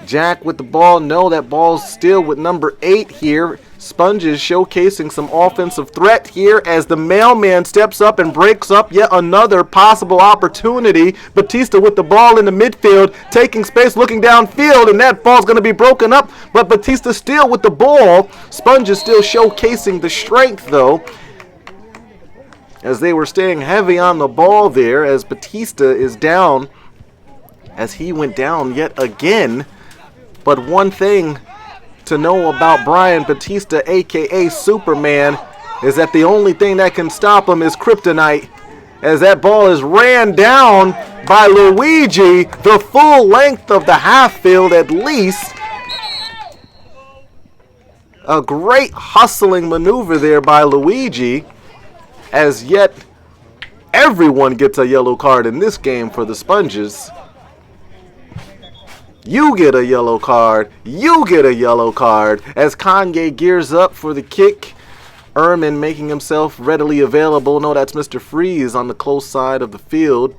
Jack with the ball. No, that ball's still with number 8 here. Sponges showcasing some offensive threat here as the mailman steps up and breaks up yet another possible opportunity. Batista with the ball in the midfield, taking space, looking downfield, and that ball's going to be broken up, but Batista still with the ball. Sponges still showcasing the strength, though, as they were staying heavy on the ball there, as Batista is down, as he went down yet again. But one thing to know about Brian Batista, a.k.a. Superman, is that the only thing that can stop him is kryptonite, as that ball is ran down by Luigi, the full length of the half field at least. A great hustling maneuver there by Luigi, as yet everyone gets a yellow card in this game for the Sponges. You get a yellow card. You get a yellow card. As Kanye gears up for the kick. Ehrman making himself readily available. No, that's Mr. Freeze on the close side of the field.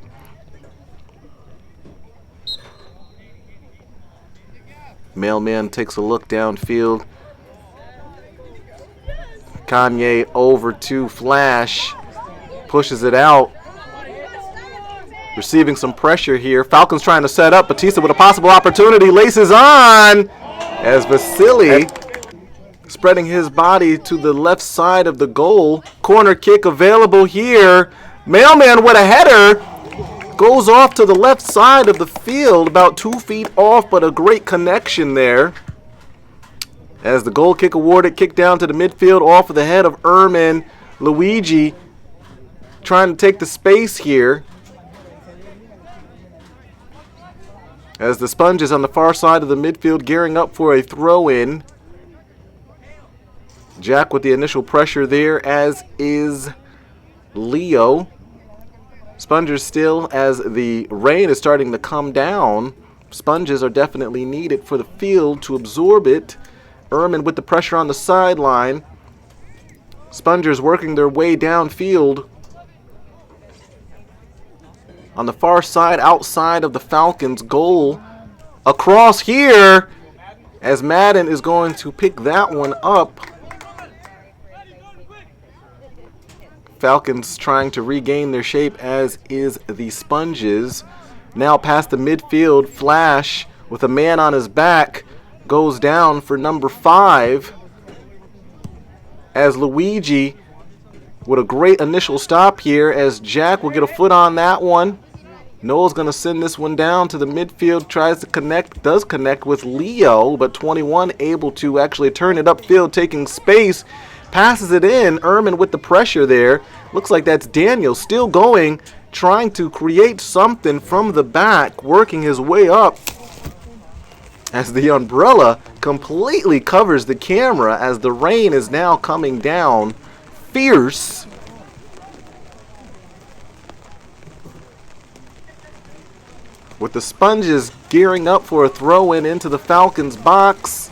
Mailman takes a look downfield. Kanye over to Flash. Pushes it out. Receiving some pressure here. Falcons trying to set up. Batista with a possible opportunity. Laces on as Vasily spreading his body to the left side of the goal. Corner kick available here. Mailman with a header. Goes off to the left side of the field. About 2 feet off, but a great connection there. As the goal kick awarded. Kick down to the midfield off of the head of Ehrman. Luigi trying to take the space here. As the Sponges on the far side of the midfield gearing up for a throw-in. Jack with the initial pressure there, as is Leo. Sponges still, as the rain is starting to come down. Sponges are definitely needed for the field to absorb it. Ehrman with the pressure on the sideline. Sponges working their way downfield. On the far side, outside of the Falcons' goal. Across here, as Madden is going to pick that one up. Falcons trying to regain their shape, as is the Sponges. Now past the midfield, Flash with a man on his back goes down for number 5. As Luigi with a great initial stop here, as Jack will get a foot on that one. Noel's going to send this one down to the midfield, tries to connect, does connect with Leo, but 21 able to actually turn it upfield, taking space, passes it in. Ehrman with the pressure there. Looks like that's Daniel still going trying to create something from the back, working his way up as the umbrella completely covers the camera as the rain is now coming down fierce. With the Sponges gearing up for a throw-in into the Falcons box.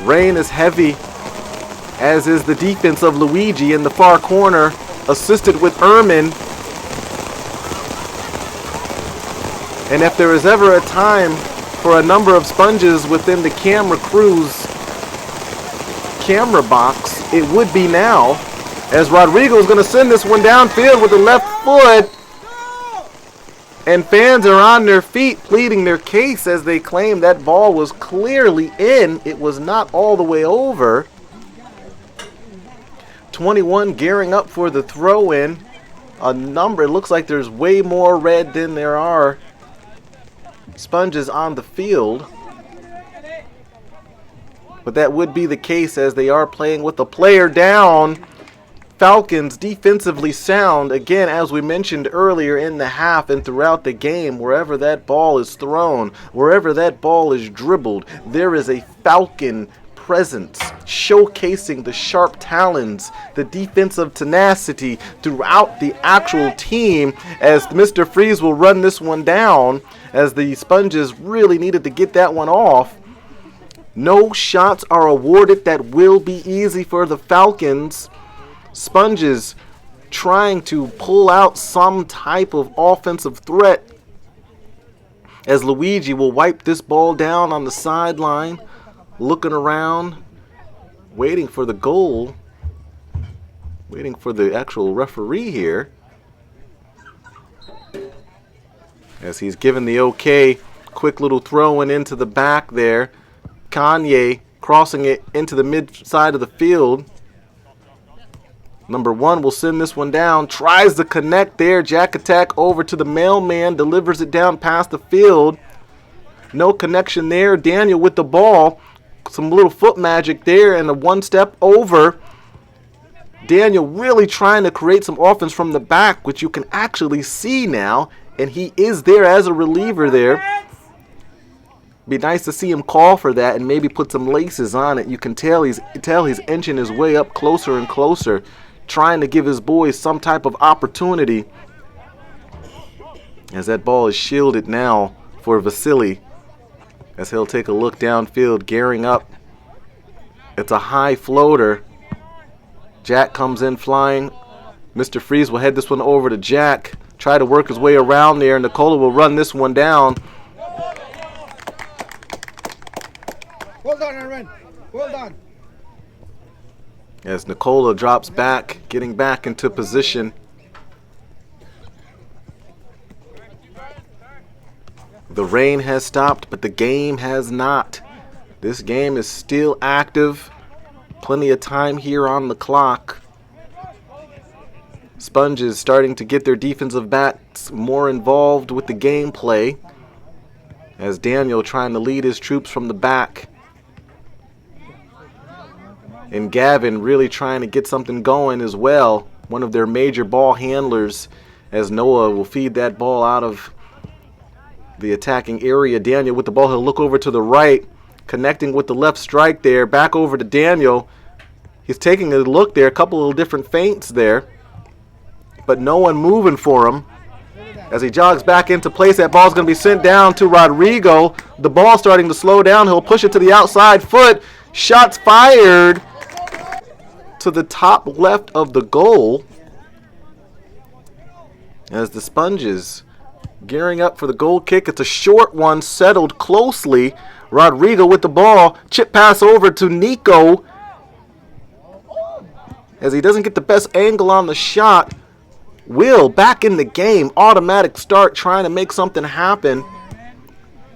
Rain is heavy, as is the defense of Luigi in the far corner, assisted with Ehrman. And if there is ever a time for a number of Sponges within the camera crew's camera box, it would be now, as Rodrigo is going to send this one downfield with the left foot. And fans are on their feet pleading their case as they claim that ball was clearly in. It was not all the way over. 21 gearing up for the throw-in. A number, it looks like there's way more red than there are Sponges on the field. But that would be the case as they are playing with a player down. Falcons defensively sound, again, as we mentioned earlier in the half and throughout the game. Wherever that ball is thrown, wherever that ball is dribbled, there is a Falcon presence, showcasing the sharp talons, the defensive tenacity throughout the actual team, as Mr. Freeze will run this one down, as the Sponges really needed to get that one off. No shots are awarded. That will be easy for the Falcons. Sponges trying to pull out some type of offensive threat, as Luigi will wipe this ball down on the sideline, looking around, waiting for the goal, waiting for the actual referee here, as he's given the okay. Quick little throwing into the back there. Kanye crossing it into the mid side of the field. Number 1 will send this one down, tries to connect there. Jack attack over to the mailman, delivers it down past the field. No connection there. Daniel with the ball. Some little foot magic there and a one step over. Daniel really trying to create some offense from the back, which you can actually see now. And he is there as a reliever there. Be nice to see him call for that and maybe put some laces on it. You can tell he's inching his way up closer and closer, trying to give his boys some type of opportunity, as that ball is shielded now for Vasily, as he'll take a look downfield, gearing up. It's a high floater. Jack comes in flying. Mr. Freeze will head this one over to Jack, try to work his way around there. Nicola will run this one down. Well done, Aaron. Well done. As Nicola drops back, getting back into position. The rain has stopped, but the game has not. This game is still active. Plenty of time here on the clock. Sponges starting to get their defensive backs more involved with the gameplay, as Daniel trying to lead his troops from the back. And Gavin really trying to get something going as well, one of their major ball handlers, as Noah will feed that ball out of the attacking area. Daniel with the ball, he'll look over to the right, connecting with the left strike there, back over to Daniel. He's taking a look there, a couple of different feints there, but no one moving for him. As he jogs back into place, that ball's going to be sent down to Rodrigo. The ball starting to slow down. He'll push it to the outside foot. Shots fired to the top left of the goal, as the Sponges gearing up for the goal kick. It's a short one, settled closely. Rodrigo with the ball. Chip pass over to Nico, as he doesn't get the best angle on the shot. Will back in the game. Automatic start, trying to make something happen.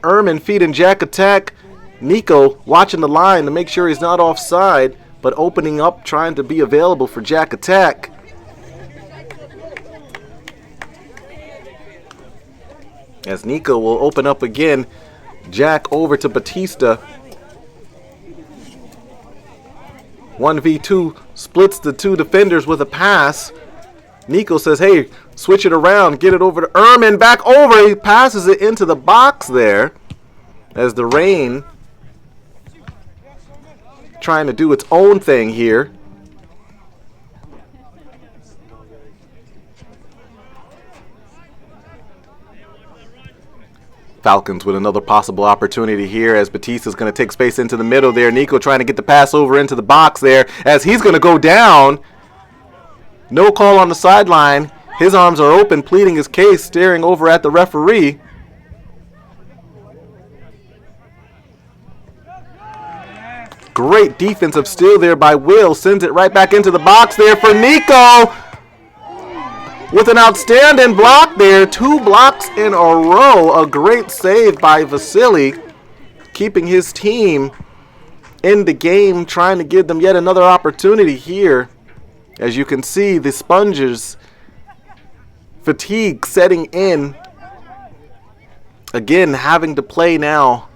Ehrman feeding Jack attack. Nico watching the line to make sure he's not offside, but opening up, trying to be available for Jack attack. As Nico will open up again. Jack over to Batista. 1v2 splits the two defenders with a pass. Nico says, hey, switch it around, get it over to Ehrman, back over. He passes it into the box there as the rain trying to do its own thing here. Falcons with another possible opportunity here as Batista's going to take space into the middle there. Nico trying to get the pass over into the box there as he's going to go down. No call on the sideline. His arms are open, pleading his case, staring over at the referee. Great defensive steal there by Will. Sends it right back into the box there for Nico. With an outstanding block there. 2 blocks in a row. A great save by Vasily. Keeping his team in the game. Trying to give them yet another opportunity here. As you can see, the Sponges fatigue setting in. Again, having to play now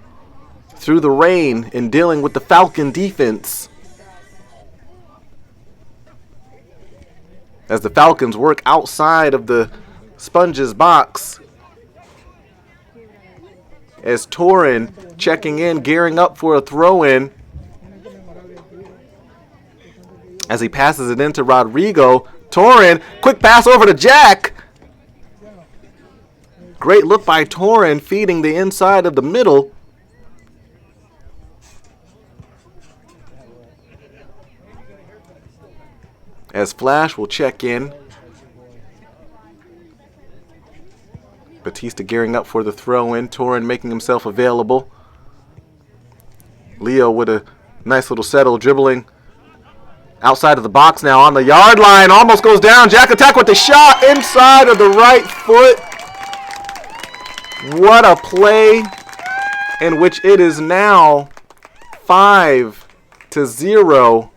through the rain and dealing with the Falcon defense. As the Falcons work outside of the Sponges box. As Torin checking in, gearing up for a throw-in. As he passes it into Rodrigo. Torin, quick pass over to Jack. Great look by Torin, feeding the inside of the middle. As Flash will check in. Batista gearing up for the throw-in. Torin making himself available. Leo with a nice little settle, dribbling outside of the box now on the yard line. Almost goes down. Jack attack with the shot inside of the right foot. What a play in which it is now 5-0.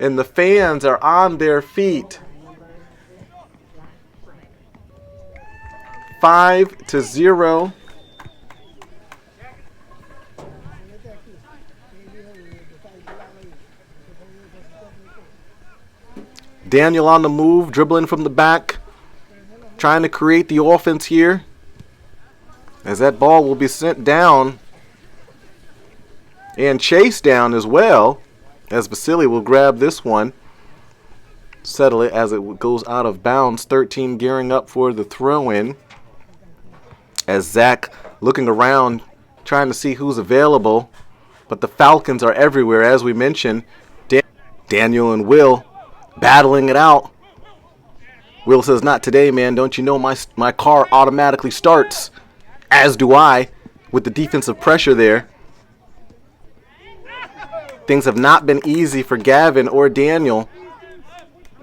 And the fans are on their feet. 5-0. Daniel on the move, dribbling from the back, trying to create the offense here. As that ball will be sent down and chased down as well. As Vasily will grab this one, settle it as it goes out of bounds. 13 gearing up for the throw-in. As Zach looking around, trying to see who's available. But the Falcons are everywhere, as we mentioned. Daniel and Will battling it out. Will says, not today, man. Don't you know my car automatically starts? As do I, with the defensive pressure there. Things have not been easy for Gavin or Daniel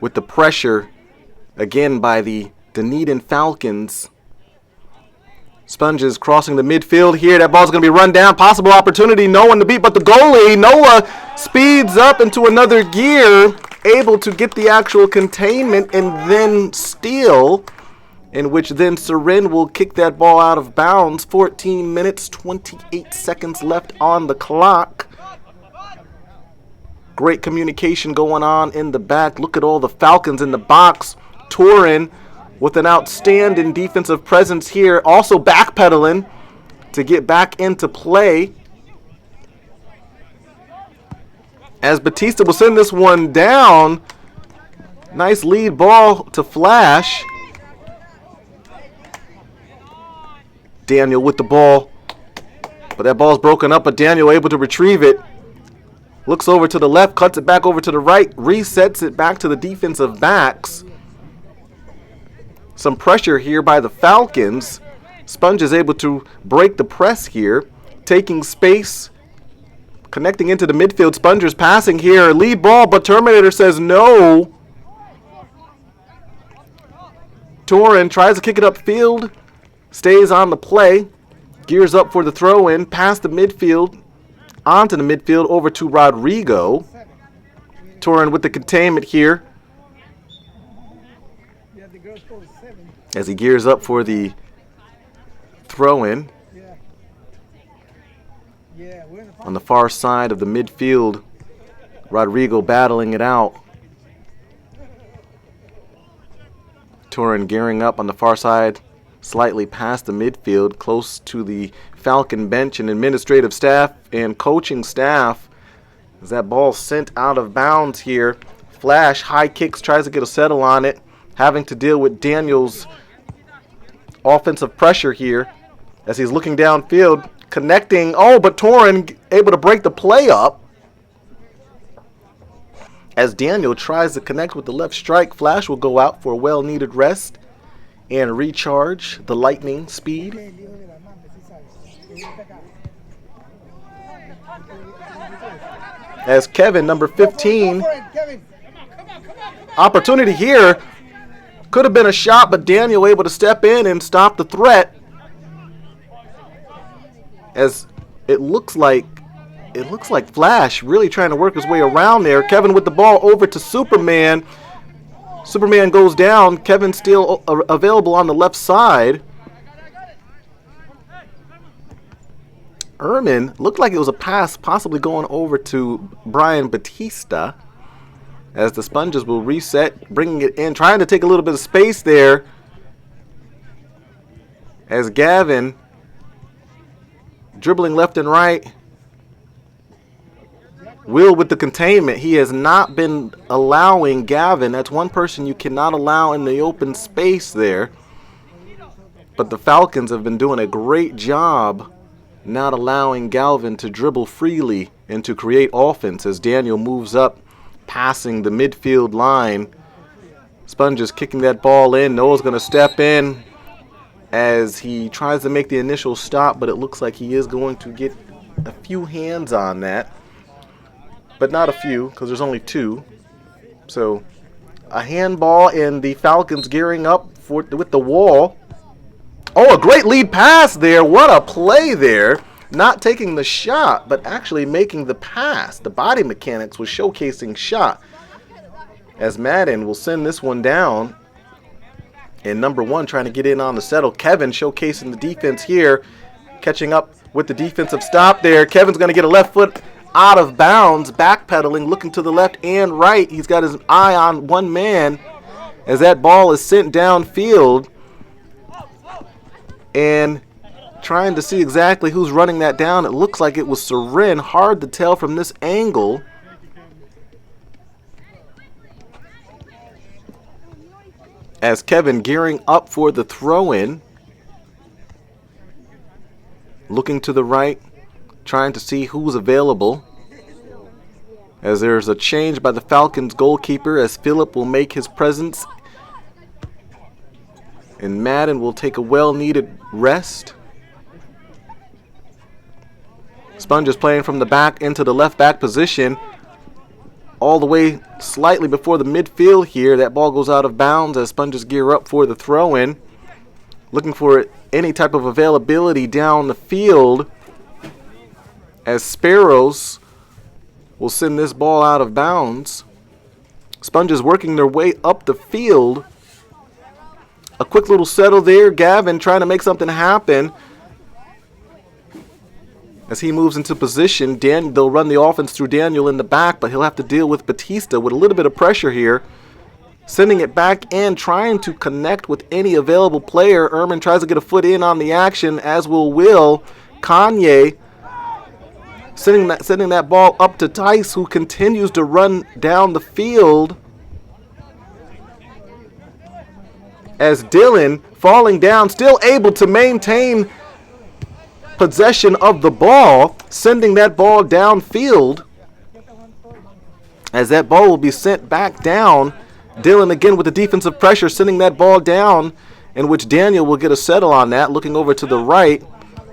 with the pressure, again, by the Dunedin Falcons. Sponges crossing the midfield here. That ball's going to be run down. Possible opportunity. No one to beat but the goalie. Noah speeds up into another gear, able to get the actual containment and then steal, in which then Seren will kick that ball out of bounds. 14 minutes, 28 seconds left on the clock. Great communication going on in the back. Look at all the Falcons in the box. Torin with an outstanding defensive presence here. Also backpedaling to get back into play. As Batista will send this one down. Nice lead ball to Flash. Daniel with the ball. But that ball's broken up, but Daniel able to retrieve it. Looks over to the left, cuts it back over to the right, resets it back to the defensive backs. Some pressure here by the Falcons. Sponge is able to break the press here, taking space, connecting into the midfield. Sponger's passing here, lead ball, but Terminator says no. Torin tries to kick it upfield, stays on the play, gears up for the throw-in, past the midfield, onto the midfield, over to Rodrigo. Torin with the containment here as he gears up for the throw-in. On the far side of the midfield, Rodrigo battling it out. Torin gearing up on the far side, slightly past the midfield, close to the Falcon bench and administrative staff and coaching staff. As that ball sent out of bounds here. Flash, high kicks, tries to get a settle on it, having to deal with Daniel's offensive pressure here as he's looking downfield, connecting. Oh, but Torin able to break the play up. As Daniel tries to connect with the left strike, Flash will go out for a well-needed rest and recharge the lightning speed. As Kevin, number 15, opportunity here. Could have been a shot, but Daniel able to step in and stop the threat. As it looks like Flash really trying to work his way around there. Kevin with the ball over to Superman. Superman goes down. Kevin still available on the left side. Ehrman looked like it was a pass possibly going over to Brian Batista. As the Sponges will reset, bringing it in, trying to take a little bit of space there. As Gavin dribbling left and right. Will with the containment. He has not been allowing Gavin. That's one person you cannot allow in the open space there. But the Falcons have been doing a great job not allowing Galvin to dribble freely and to create offense as Daniel moves up, passing the midfield line. Sponges kicking that ball in. Noah's going to step in as he tries to make the initial stop, but it looks like he is going to get a few hands on that. But not a few, because there's only two. So a handball, and the Falcons gearing up with the wall. Oh, a great lead pass there. What a play there. Not taking the shot, but actually making the pass. The body mechanics was showcasing shot. As Madden will send this one down. And number 1 trying to get in on the settle. Kevin showcasing the defense here. Catching up with the defensive stop there. Kevin's going to get a left foot out of bounds, backpedaling, looking to the left and right. He's got his eye on one man as that ball is sent downfield. And trying to see exactly who's running that down. It looks like it was Seren. Hard to tell from this angle. As Kevin gearing up for the throw-in. Looking to the right. Trying to see who's available. As there's a change by the Falcons goalkeeper as Phillip will make his presence. And Madden will take a well-needed rest. Sponges playing from the back into the left back position. All the way slightly before the midfield here. That ball goes out of bounds as Sponges gear up for the throw-in. Looking for any type of availability down the field. As Sparrows will send this ball out of bounds. Sponges working their way up the field. A quick little settle there. Gavin trying to make something happen. As he moves into position, they'll run the offense through Daniel in the back, but he'll have to deal with Batista with a little bit of pressure here. Sending it back in, trying to connect with any available player. Ehrman tries to get a foot in on the action, as will. Kanye sending that ball up to Tice, who continues to run down the field. As Dylan falling down, still able to maintain possession of the ball, sending that ball downfield. As that ball will be sent back down. Dylan again with the defensive pressure, sending that ball down, in which Daniel will get a settle on that. Looking over to the right,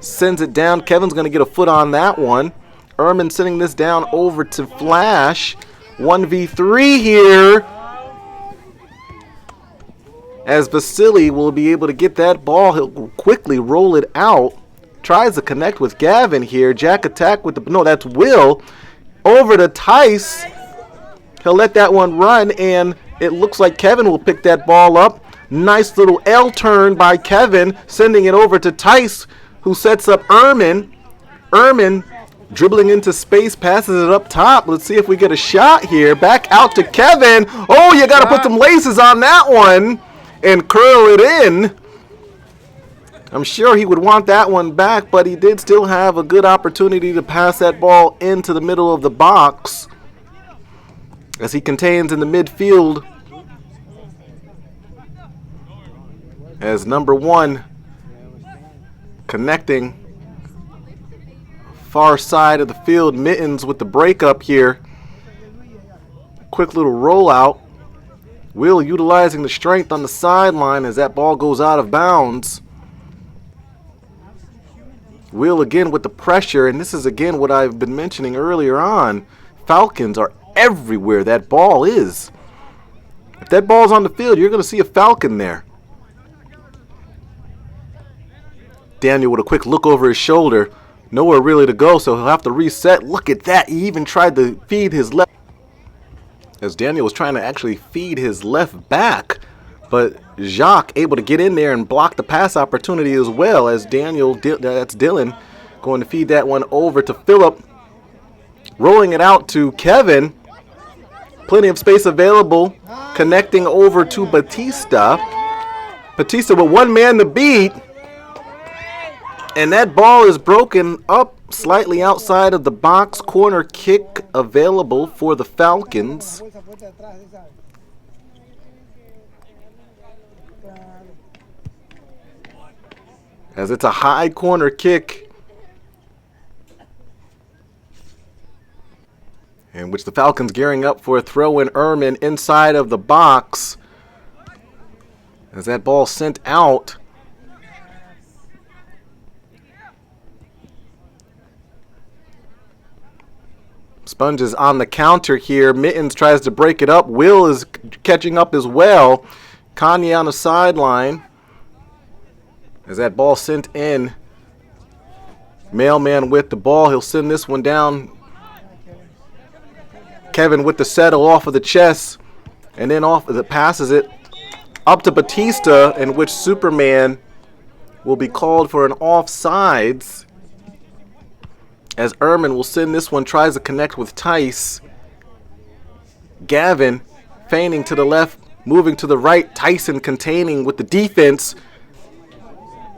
sends it down. Kevin's going to get a foot on that one. Ehrman sending this down over to Flash. 1v3 here. As Vasily will be able to get that ball, he'll quickly roll it out. Tries to connect with Gavin here. Jack attack with the... No, that's Will. Over to Tice. He'll let that one run, and it looks like Kevin will pick that ball up. Nice little L turn by Kevin, sending it over to Tice, who sets up Ehrman. Ehrman dribbling into space, passes it up top. Let's see if we get a shot here. Back out to Kevin. Oh, you got to put some laces on that one. and curl it in. I'm sure he would want that one back, but he did still have a good opportunity to pass that ball into the middle of the box as he contains in the midfield as number 1 connecting far side of the field. Mittens with the breakup here. Quick little rollout. Will utilizing the strength on the sideline as that ball goes out of bounds. Will again with the pressure, and this is again what I've been mentioning earlier on. Falcons are everywhere that ball is. If that ball's on the field, you're going to see a Falcon there. Daniel with a quick look over his shoulder. Nowhere really to go, so he'll have to reset. Look at that. He even tried to feed his left. As Daniel was trying to actually feed his left back. But Jacques able to get in there and block the pass opportunity as well as Daniel, that's Dylan, going to feed that one over to Phillip. Rolling it out to Kevin. Plenty of space available. Connecting over to Batista. Batista with one man to beat. And that ball is broken up slightly outside of the box. Corner kick available for the Falcons. As it's a high corner kick, in which the Falcons gearing up for a throw in. Ehrman inside of the box as that ball sent out. Sponge is on the counter here. Mittens tries to break it up. Will is catching up as well. Kanye on the sideline. As that ball sent in. Mailman with the ball. He'll send this one down. Kevin with the settle off of the chest. And then off of the passes it up to Batista, in which Superman will be called for an offsides. As Ehrman will send this one, tries to connect with Tice. Gavin feigning to the left, moving to the right. Tyson containing with the defense.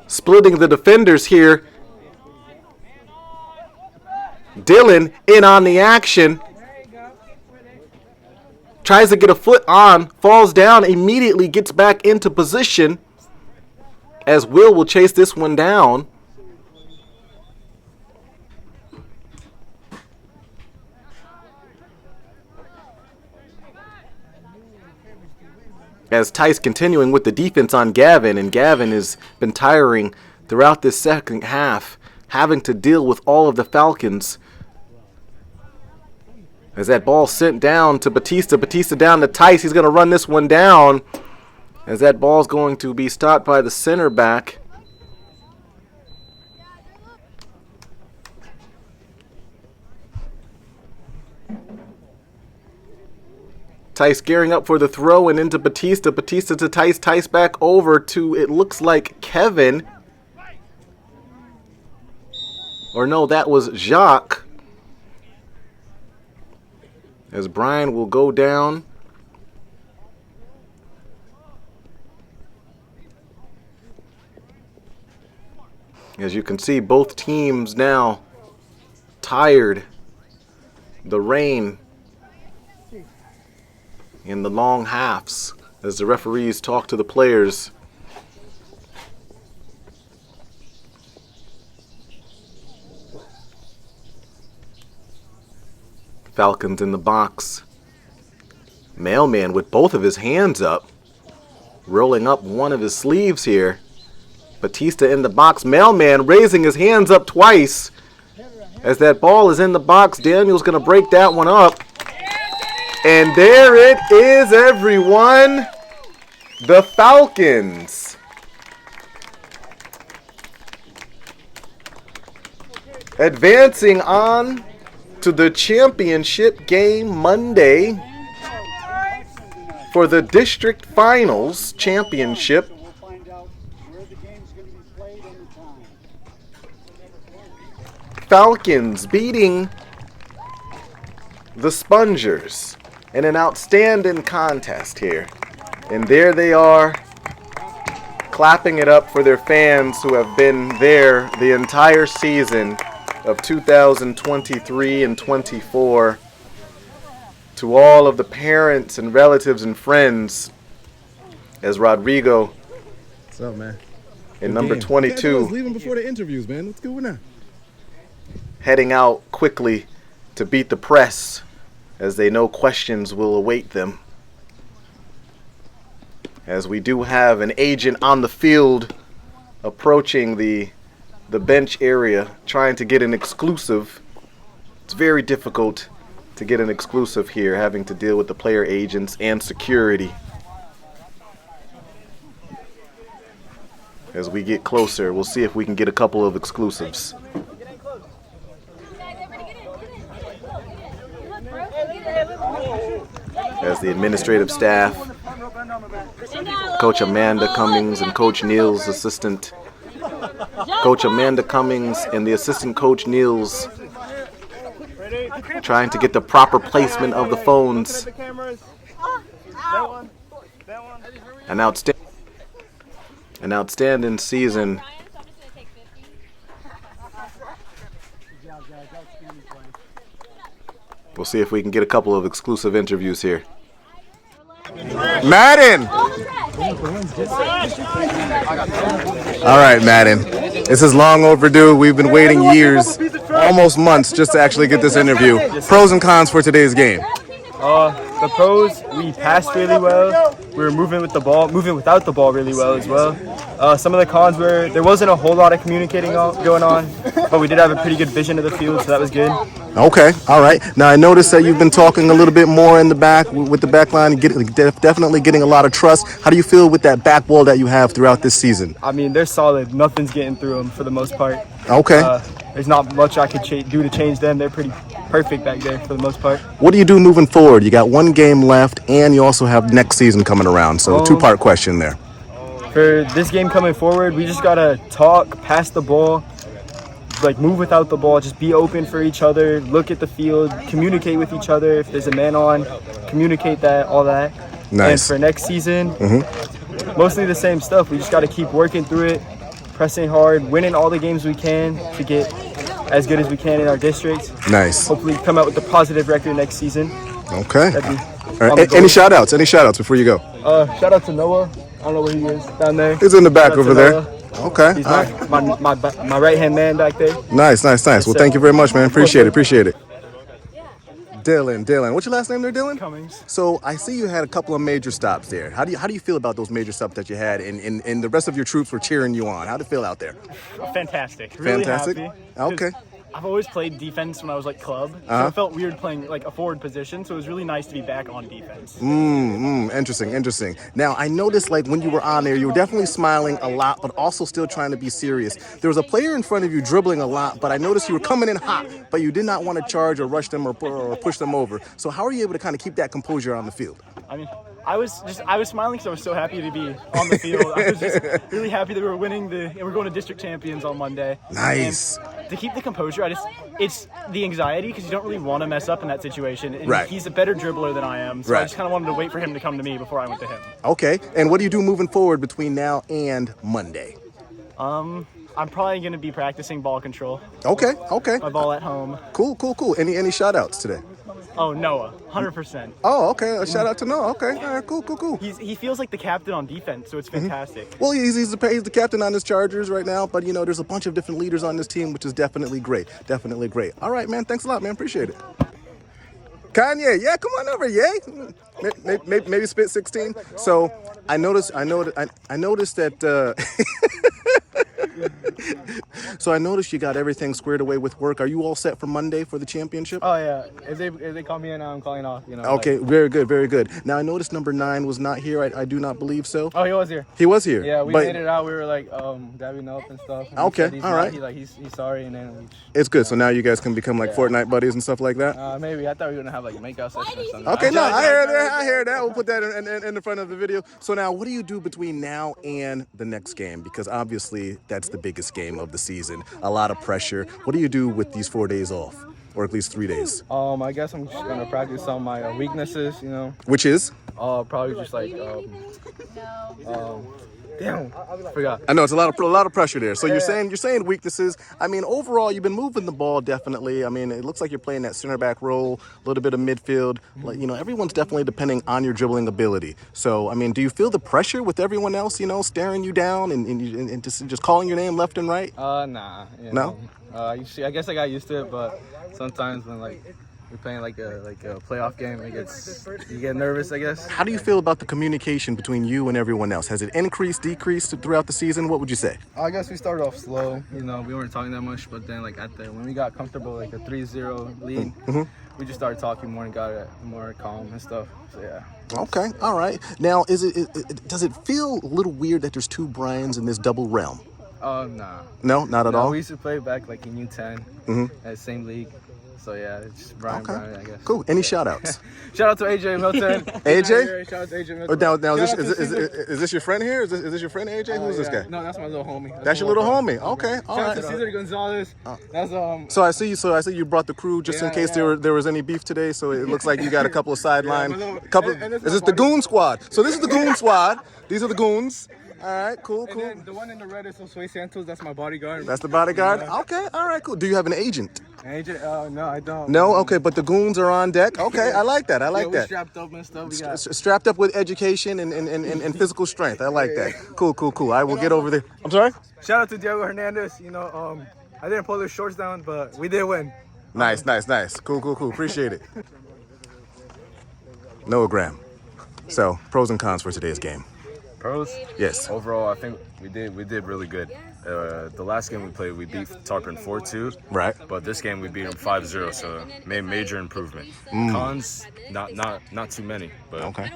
Splitting the defenders here. Dylan in on the action. Tries to get a foot on, falls down, immediately gets back into position. As Will chase this one down. As Tice continuing with the defense on Gavin, and Gavin has been tiring throughout this second half, having to deal with all of the Falcons. As that ball sent down to Batista, Batista down to Tice, he's going to run this one down. As that ball's going to be stopped by the center back. Tice gearing up for the throw and into Batista. Batista to Tice. Tice back over to, it looks like, Kevin. Or no, that was Jacques. As Brian will go down. As you can see, both teams now tired. The rain in the long halves as the referees talk to the players. Falcons in the box. Mailman with both of his hands up, rolling up one of his sleeves here. Batista in the box. Mailman raising his hands up twice. As that ball is in the box, Daniel's going to break that one up. And there it is, everyone. The Falcons advancing on to the championship game Monday for the district finals championship. Falcons beating the Spongers in an outstanding contest here. And there they are clapping it up for their fans who have been there the entire season of 2023 and 24. To all of the parents and relatives and friends, as Rodrigo What's up, man? in number Game. 22 You guys leaving before the interviews, man. What's going on? heading out quickly to beat the press, as they know questions will await them. As we do have an agent on the field approaching the bench area, trying to get an exclusive. It's very difficult to get an exclusive here, having to deal with the player agents and security. As we get closer, we'll see if we can get a couple of exclusives. As the administrative staff, Coach Amanda Cummings and Coach Neal's assistant, Coach Amanda Cummings and the assistant Coach Neal's trying to get the proper placement of the phones. An outstanding season. We'll see if we can get a couple of exclusive interviews here. Madden! All right, Madden. This is long overdue. We've been waiting years, almost months, just to actually get this interview. Pros and cons for today's game. The pros, we passed really well. We were moving without the ball really well as well. Some of the cons were there wasn't a whole lot of communicating going on, but we did have a pretty good vision of the field, so that was good. Okay, all right. Now I noticed that you've been talking a little bit more in the back with the back line, definitely getting a lot of trust. How do you feel with that back wall that you have throughout this season? I mean, they're solid. Nothing's getting through them for the most part. Okay. There's not much I could do to change them. They're pretty perfect back there for the most part. What do you do moving forward? You got one game left, and you also have next season coming around. So two-part question there. For this game coming forward, we just gotta talk, pass the ball, like move without the ball, just be open for each other, look at the field, communicate with each other. If there's a man on, communicate that, all that. Nice. And for next season, mostly the same stuff. We just gotta keep working through it, pressing hard, winning all the games we can to get as good as we can in our district. Nice. Hopefully come out with a positive record next season. Okay. That'd be All right. Any shout-outs? Any shout-outs before you go? Shout out to Noah. I don't know where he is, down there. He's in the back Shout out over to there. Noah. Okay. He's All right. my right-hand man back there. Nice. Well, sir. thank you very much, man. Appreciate it. Dylan. What's your last name there, Dylan? Cummings. So I see you had a couple of major stops there. How do you feel about those major stops that you had, and the rest of your troops were cheering you on? How'd it feel out there? Fantastic. Really Fantastic? happy. Okay. I've always played defense when I was like club, so it felt weird playing like a forward position. So it was really nice to be back on defense. Interesting. Now I noticed, like, when you were on there, you were definitely smiling a lot, but also still trying to be serious. There was a player in front of you dribbling a lot, but I noticed you were coming in hot, but you did not want to charge or rush them or push them over. So how are you able to kind of keep that composure on the field? I mean, I was smiling because I was so happy to be on the field. I was just really happy that we were winning and we're going to district champions on Monday. Nice. And to keep the composure, it's the anxiety because you don't really want to mess up in that situation. And Right. He's a better dribbler than I am, so Right. I just kind of wanted to wait for him to come to me before I went to him. Okay. And what do you do moving forward between now and Monday? I'm probably going to be practicing ball control. Okay. My ball at home. Cool. Any shout outs today? Oh, Noah, 100%. Oh, okay. A shout out to Noah. Okay. All right. Cool. He feels like the captain on defense, so it's fantastic. Well, he's the captain on his Chargers right now, but there's a bunch of different leaders on this team, which is definitely great. All right, man. Thanks a lot, man. Appreciate it. Kanye, yeah, come on over, yay. Maybe spit 16. So I noticed that. So I noticed you got everything squared away with work. Are you all set for Monday for the championship? Oh yeah, if they call me in, I'm calling off. Okay, very good. Now I noticed number 9 was not here. I do not believe so. Oh, he was here. He was here. Yeah, we but made it out. We were like dabbing up and stuff. And Okay, he said all right. He's sorry, and then It's good. So now you guys can become like Fortnite buddies and stuff like that. maybe I thought we were gonna have like a makeout session or something. Okay, no, I hear that. We'll put that in the front of the video. So now, what do you do between now and the next game? Because obviously that's the biggest game of the season. A lot of pressure. What do you do with these 4 days off, or at least 3 days? I guess I'm just gonna practice some of my weaknesses. Which is? Probably just like Damn, forgot. I know it's a lot of pressure there. So you're saying weaknesses. I mean, overall, you've been moving the ball definitely. I mean, it looks like you're playing that center back role, a little bit of midfield. Like, everyone's definitely depending on your dribbling ability. So, I mean, do you feel the pressure with everyone else, staring you down and just calling your name left and right? Nah. No? I guess I got used to it, but sometimes when we're playing like a playoff game, you get nervous, I guess. How do you feel about the communication between you and everyone else? Has it increased, decreased throughout the season? What would you say? I guess we started off slow. We weren't talking that much, but then when we got comfortable, like a 3-0 lead, we just started talking more and got more calm and stuff. So yeah. Okay, all right. Now, does it feel a little weird that there's two Brians in this double realm? Nah. No, not at all. We used to play back like in U10, at the same league. So yeah, it's just Brian, I guess. Cool. Any shout outs? Shout out to AJ Milton. AJ? Shout out to AJ Milton. Now is this your friend here? Is this your friend AJ? Who's this guy? No, that's my little homie. That's your little homie. Okay, all Shout out right. to Cesar Gonzalez. That's So I see you brought the crew just in case there was any beef today. So it looks like you got a couple of sideline. Is this the Goon Squad? So this is the Goon Squad. These are the goons. All right, cool. And then the one in the red is Josue Santos. That's my bodyguard. That's the bodyguard? Okay, all right, cool. Do you have an agent? Agent? No, I don't. No? Okay, but the goons are on deck? Okay, I like that. We're strapped up and stuff. Strapped up with education and physical strength. I like that. Cool. I will get over there. I'm sorry? Shout out to Diego Hernandez. I didn't pull his shorts down, but we did win. Nice. Cool. Appreciate it. Noah Graham. So, pros and cons for today's game. Pros? Yes. Overall, I think we did really good. The last game we played, we beat Tarpon 4-2. Right. But this game we beat them 5-0, so made major improvement. Cons, not too many, but okay.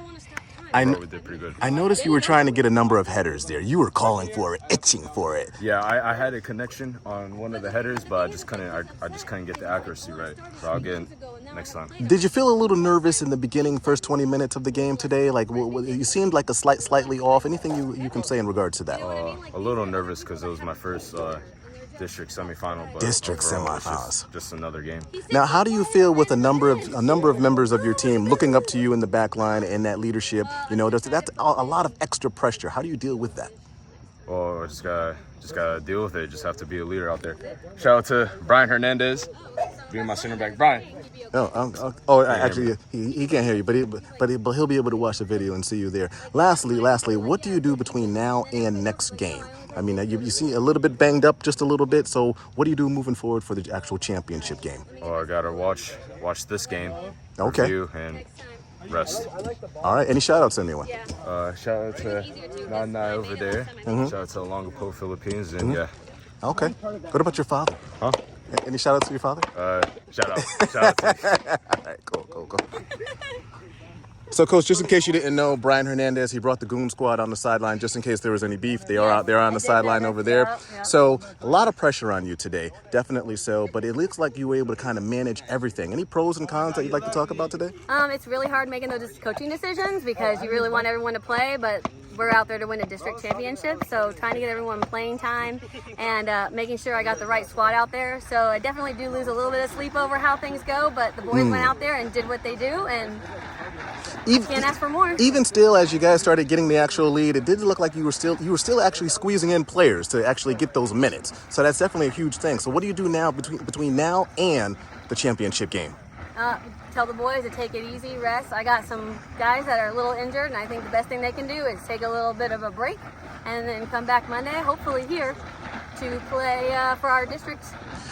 We did pretty good. I noticed you were trying to get a number of headers there. You were calling for it, itching for it. Yeah, I had a connection on one of the headers, but I just couldn't get the accuracy right. So I'll get it next time. Did you feel a little nervous in the beginning, first 20 minutes of the game today? Like, you seemed like slightly off. Anything you can say in regards to that? A little nervous because it was my first district semifinal. But district overall, semifinals. Just another game. Now, how do you feel with a number of members of your team looking up to you in the back line and that leadership? That's a lot of extra pressure. How do you deal with that? Well, I just gotta deal with it. Just have to be a leader out there. Shout out to Brian Hernandez, being my center back. Brian. Actually, he can't hear you, but he'll be able to watch the video and see you there. Lastly, what do you do between now and next game? I mean, you see a little bit banged up, just a little bit. So, what do you do moving forward for the actual championship game? Oh, I gotta watch this game. Okay. Review and rest. All right. Any shout outs, anyone? Shout out to Nana over there. Shout out to Longapo, Philippines, and yeah. Okay. What about your father? Huh? Any shout outs to your father? Shout out to you. All right, cool. So, Coach, just in case you didn't know, Brian Hernandez, he brought the Goon Squad on the sideline just in case there was any beef. They are out there on the sideline over there. Yeah. So, a lot of pressure on you today, definitely so. But it looks like you were able to kind of manage everything. Any pros and cons that you'd like to talk about today? It's really hard making those coaching decisions because you really want everyone to play, but we're out there to win a district championship. So trying to get everyone playing time and making sure I got the right squad out there. So I definitely do lose a little bit of sleep over how things go, but the boys went out there and did what they do, and can't ask for more. Even still, as you guys started getting the actual lead, it did look like you were still actually squeezing in players to actually get those minutes. So that's definitely a huge thing. So what do you do now between now and the championship game? Tell the boys to take it easy, rest. I got some guys that are a little injured, and I think the best thing they can do is take a little bit of a break and then come back Monday, hopefully here, to play for our district.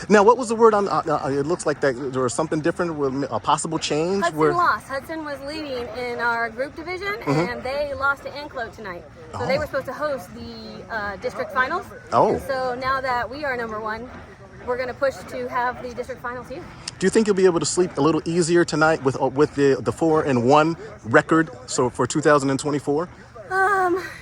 Now, what was the word on? It looks like that there was something different with a possible change. Hudson lost. Hudson was leading in our group division, and they lost to Anclo tonight. So they were supposed to host the district finals. And so now that we are number one, we're going to push to have the district finals here. Do you think you'll be able to sleep a little easier tonight with the 4-1 record? So for 2024.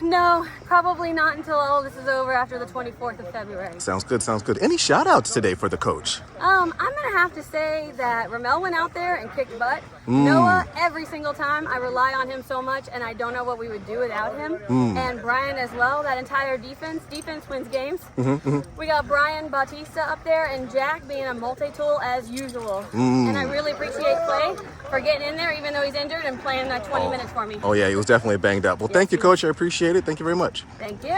No, probably not until all this is over after the 24th of February. Sounds good. Any shout outs today for the coach? I'm going to have to say that Ramel went out there and kicked butt. Noah, every single time, I rely on him so much, and I don't know what we would do without him. And Brian as well, that entire defense wins games. We got Brian Bautista up there and Jack being a multi-tool as usual. And I really appreciate Clay for getting in there, even though he's injured, and playing 20 minutes for me. Oh yeah, he was definitely banged up. Well, thank you, Coach. I appreciate it. Thank you very much. Thank you.